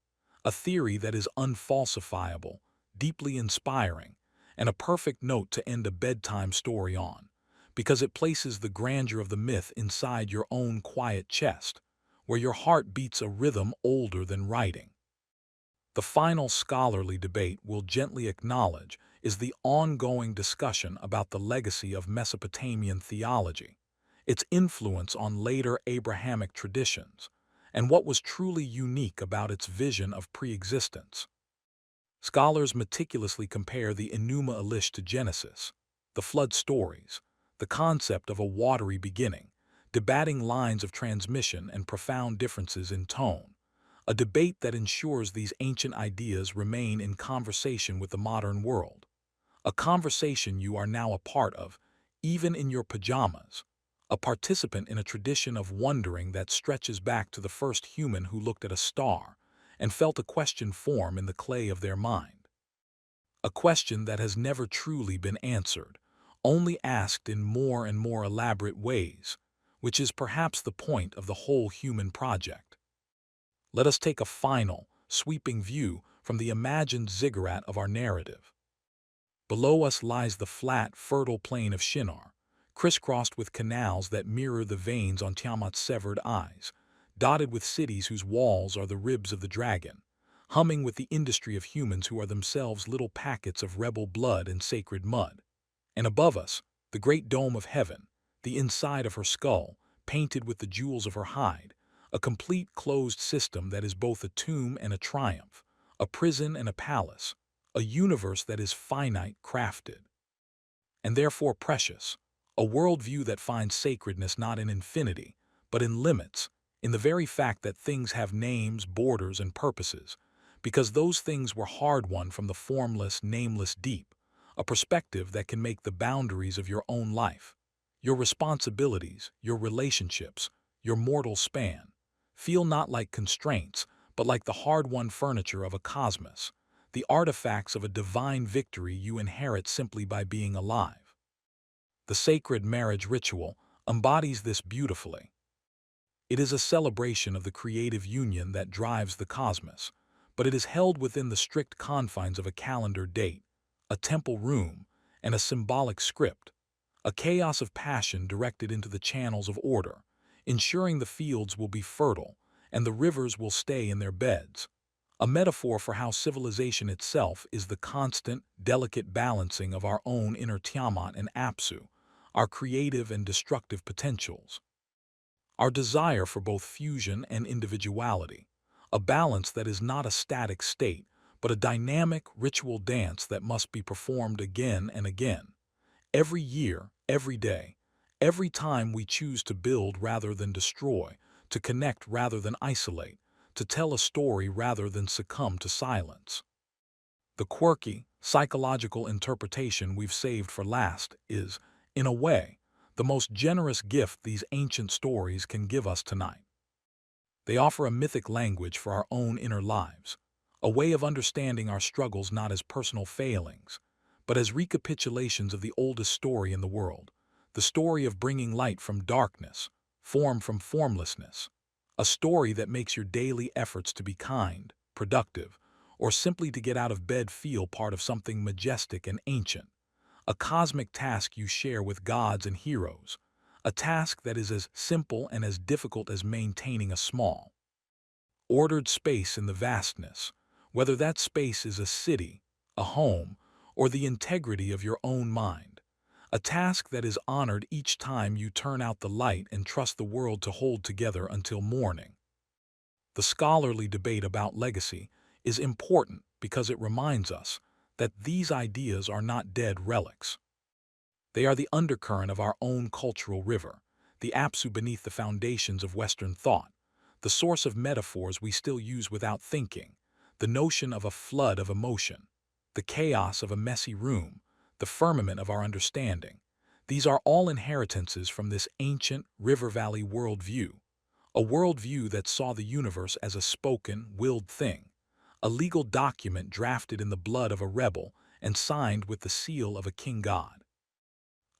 a theory that is unfalsifiable, deeply inspiring, and a perfect note to end a bedtime story on, because it places the grandeur of the myth inside your own quiet chest, where your heart beats a rhythm older than writing. The final scholarly debate we'll gently acknowledge is the ongoing discussion about the legacy of Mesopotamian theology, its influence on later Abrahamic traditions, and what was truly unique about its vision of pre-existence. Scholars meticulously compare the Enuma Elish to Genesis, the flood stories, the concept of a watery beginning, debating lines of transmission and profound differences in tone, a debate that ensures these ancient ideas remain in conversation with the modern world, a conversation you are now a part of, even in your pajamas, a participant in a tradition of wondering that stretches back to the first human who looked at a star and felt a question form in the clay of their mind. A question that has never truly been answered, only asked in more and more elaborate ways, which is perhaps the point of the whole human project. Let us take a final, sweeping view from the imagined ziggurat of our narrative. Below us lies the flat, fertile plain of Shinar, crisscrossed with canals that mirror the veins on Tiamat's severed eyes, dotted with cities whose walls are the ribs of the dragon, humming with the industry of humans who are themselves little packets of rebel blood and sacred mud. And above us, the great dome of heaven, the inside of her skull, painted with the jewels of her hide, a complete closed system that is both a tomb and a triumph, a prison and a palace, a universe that is finite crafted, and therefore precious, a worldview that finds sacredness not in infinity, but in limits, in the very fact that things have names, borders, and purposes, because those things were hard-won from the formless, nameless deep, a perspective that can make the boundaries of your own life, your responsibilities, your relationships, your mortal span, feel not like constraints, but like the hard-won furniture of a cosmos, the artifacts of a divine victory you inherit simply by being alive. The sacred marriage ritual embodies this beautifully. It is a celebration of the creative union that drives the cosmos, but it is held within the strict confines of a calendar date, a temple room, and a symbolic script, a chaos of passion directed into the channels of order, ensuring the fields will be fertile and the rivers will stay in their beds, a metaphor for how civilization itself is the constant, delicate balancing of our own inner Tiamat and Apsu, our creative and destructive potentials. Our desire for both fusion and individuality, a balance that is not a static state, but a dynamic, ritual dance that must be performed again and again, every year, every day, every time we choose to build rather than destroy, to connect rather than isolate, to tell a story rather than succumb to silence. The quirky, psychological interpretation we've saved for last is, in a way, the most generous gift these ancient stories can give us tonight. They offer a mythic language for our own inner lives, a way of understanding our struggles not as personal failings, but as recapitulations of the oldest story in the world, the story of bringing light from darkness, form from formlessness, a story that makes your daily efforts to be kind, productive, or simply to get out of bed feel part of something majestic and ancient, a cosmic task you share with gods and heroes, a task that is as simple and as difficult as maintaining a small, ordered space in the vastness, whether that space is a city, a home, or the integrity of your own mind, a task that is honored each time you turn out the light and trust the world to hold together until morning. The scholarly debate about legacy is important because it reminds us that these ideas are not dead relics. They are the undercurrent of our own cultural river, the apsu beneath the foundations of Western thought, the source of metaphors we still use without thinking, the notion of a flood of emotion, the chaos of a messy room, the firmament of our understanding. These are all inheritances from this ancient River Valley worldview, a worldview that saw the universe as a spoken, willed thing, a legal document drafted in the blood of a rebel and signed with the seal of a king god.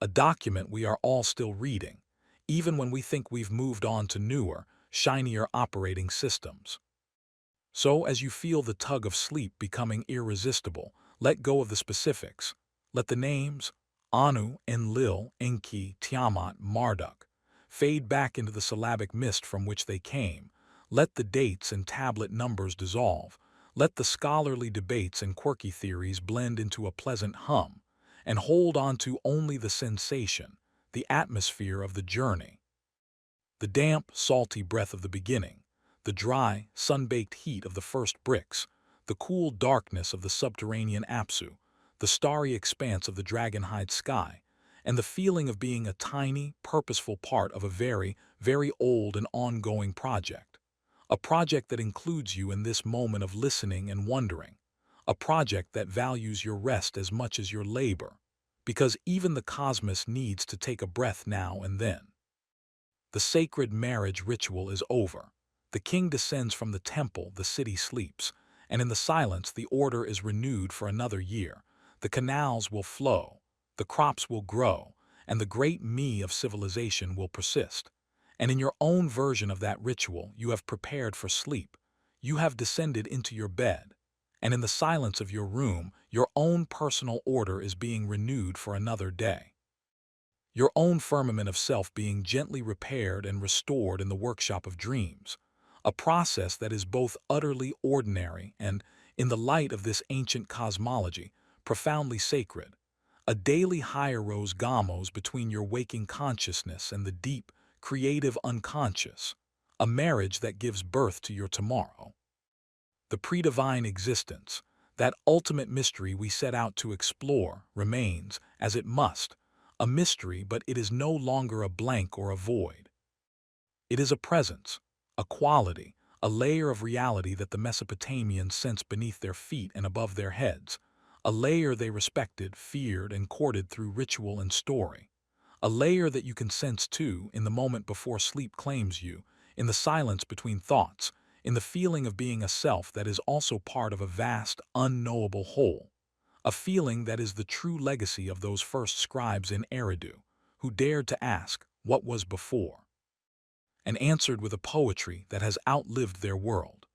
A document we are all still reading, even when we think we've moved on to newer, shinier operating systems. So, as you feel the tug of sleep becoming irresistible, let go of the specifics. Let the names, Anu, Enlil, Enki, Tiamat, Marduk, fade back into the syllabic mist from which they came. Let the dates and tablet numbers dissolve. Let the scholarly debates and quirky theories blend into a pleasant hum, and hold on to only the sensation, the atmosphere of the journey. The damp, salty breath of the beginning, the dry, sun-baked heat of the first bricks, the cool darkness of the subterranean apsu, the starry expanse of the dragon-hide sky, and the feeling of being a tiny, purposeful part of a very, very old and ongoing project. A project that includes you in this moment of listening and wondering. A project that values your rest as much as your labor, because even the cosmos needs to take a breath now and then. The sacred marriage ritual is over. The king descends from the temple, the city sleeps, and in the silence the order is renewed for another year. The canals will flow, the crops will grow, and the great me of civilization will persist. And in your own version of that ritual, you have prepared for sleep. You have descended into your bed, and in the silence of your room, your own personal order is being renewed for another day. Your own firmament of self being gently repaired and restored in the workshop of dreams, a process that is both utterly ordinary and, in the light of this ancient cosmology, profoundly sacred. A daily hieros gamos between your waking consciousness and the deep, creative unconscious, a marriage that gives birth to your tomorrow. The pre-divine existence, that ultimate mystery we set out to explore, remains, as it must, a mystery, but it is no longer a blank or a void. It is a presence, a quality, a layer of reality that the Mesopotamians sensed beneath their feet and above their heads, a layer they respected, feared, and courted through ritual and story, a layer that you can sense too in the moment before sleep claims you, in the silence between thoughts, in the feeling of being a self that is also part of a vast, unknowable whole, a feeling that is the true legacy of those first scribes in Eridu, who dared to ask, what was before? And answered with a poetry that has outlived their world.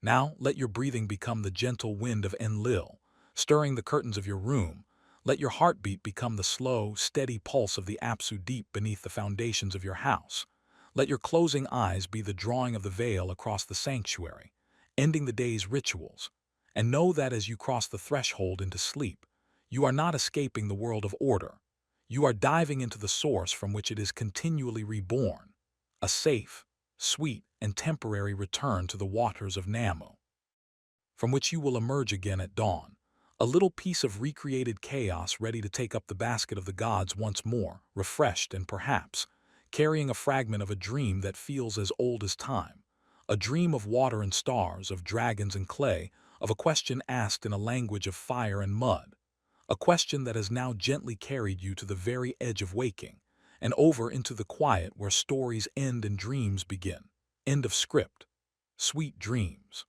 Now let your breathing become the gentle wind of Enlil, stirring the curtains of your room. Let your heartbeat become the slow, steady pulse of the apsu deep beneath the foundations of your house. Let your closing eyes be the drawing of the veil across the sanctuary, ending the day's rituals. And know that as you cross the threshold into sleep, you are not escaping the world of order. You are diving into the source from which it is continually reborn, a safe, sweet, and temporary return to the waters of Namu, from which you will emerge again at dawn, a little piece of recreated chaos ready to take up the basket of the gods once more, refreshed and perhaps carrying a fragment of a dream that feels as old as time, a dream of water and stars, of dragons and clay, of a question asked in a language of fire and mud, a question that has now gently carried you to the very edge of waking, and over into the quiet where stories end and dreams begin. End of script. Sweet dreams.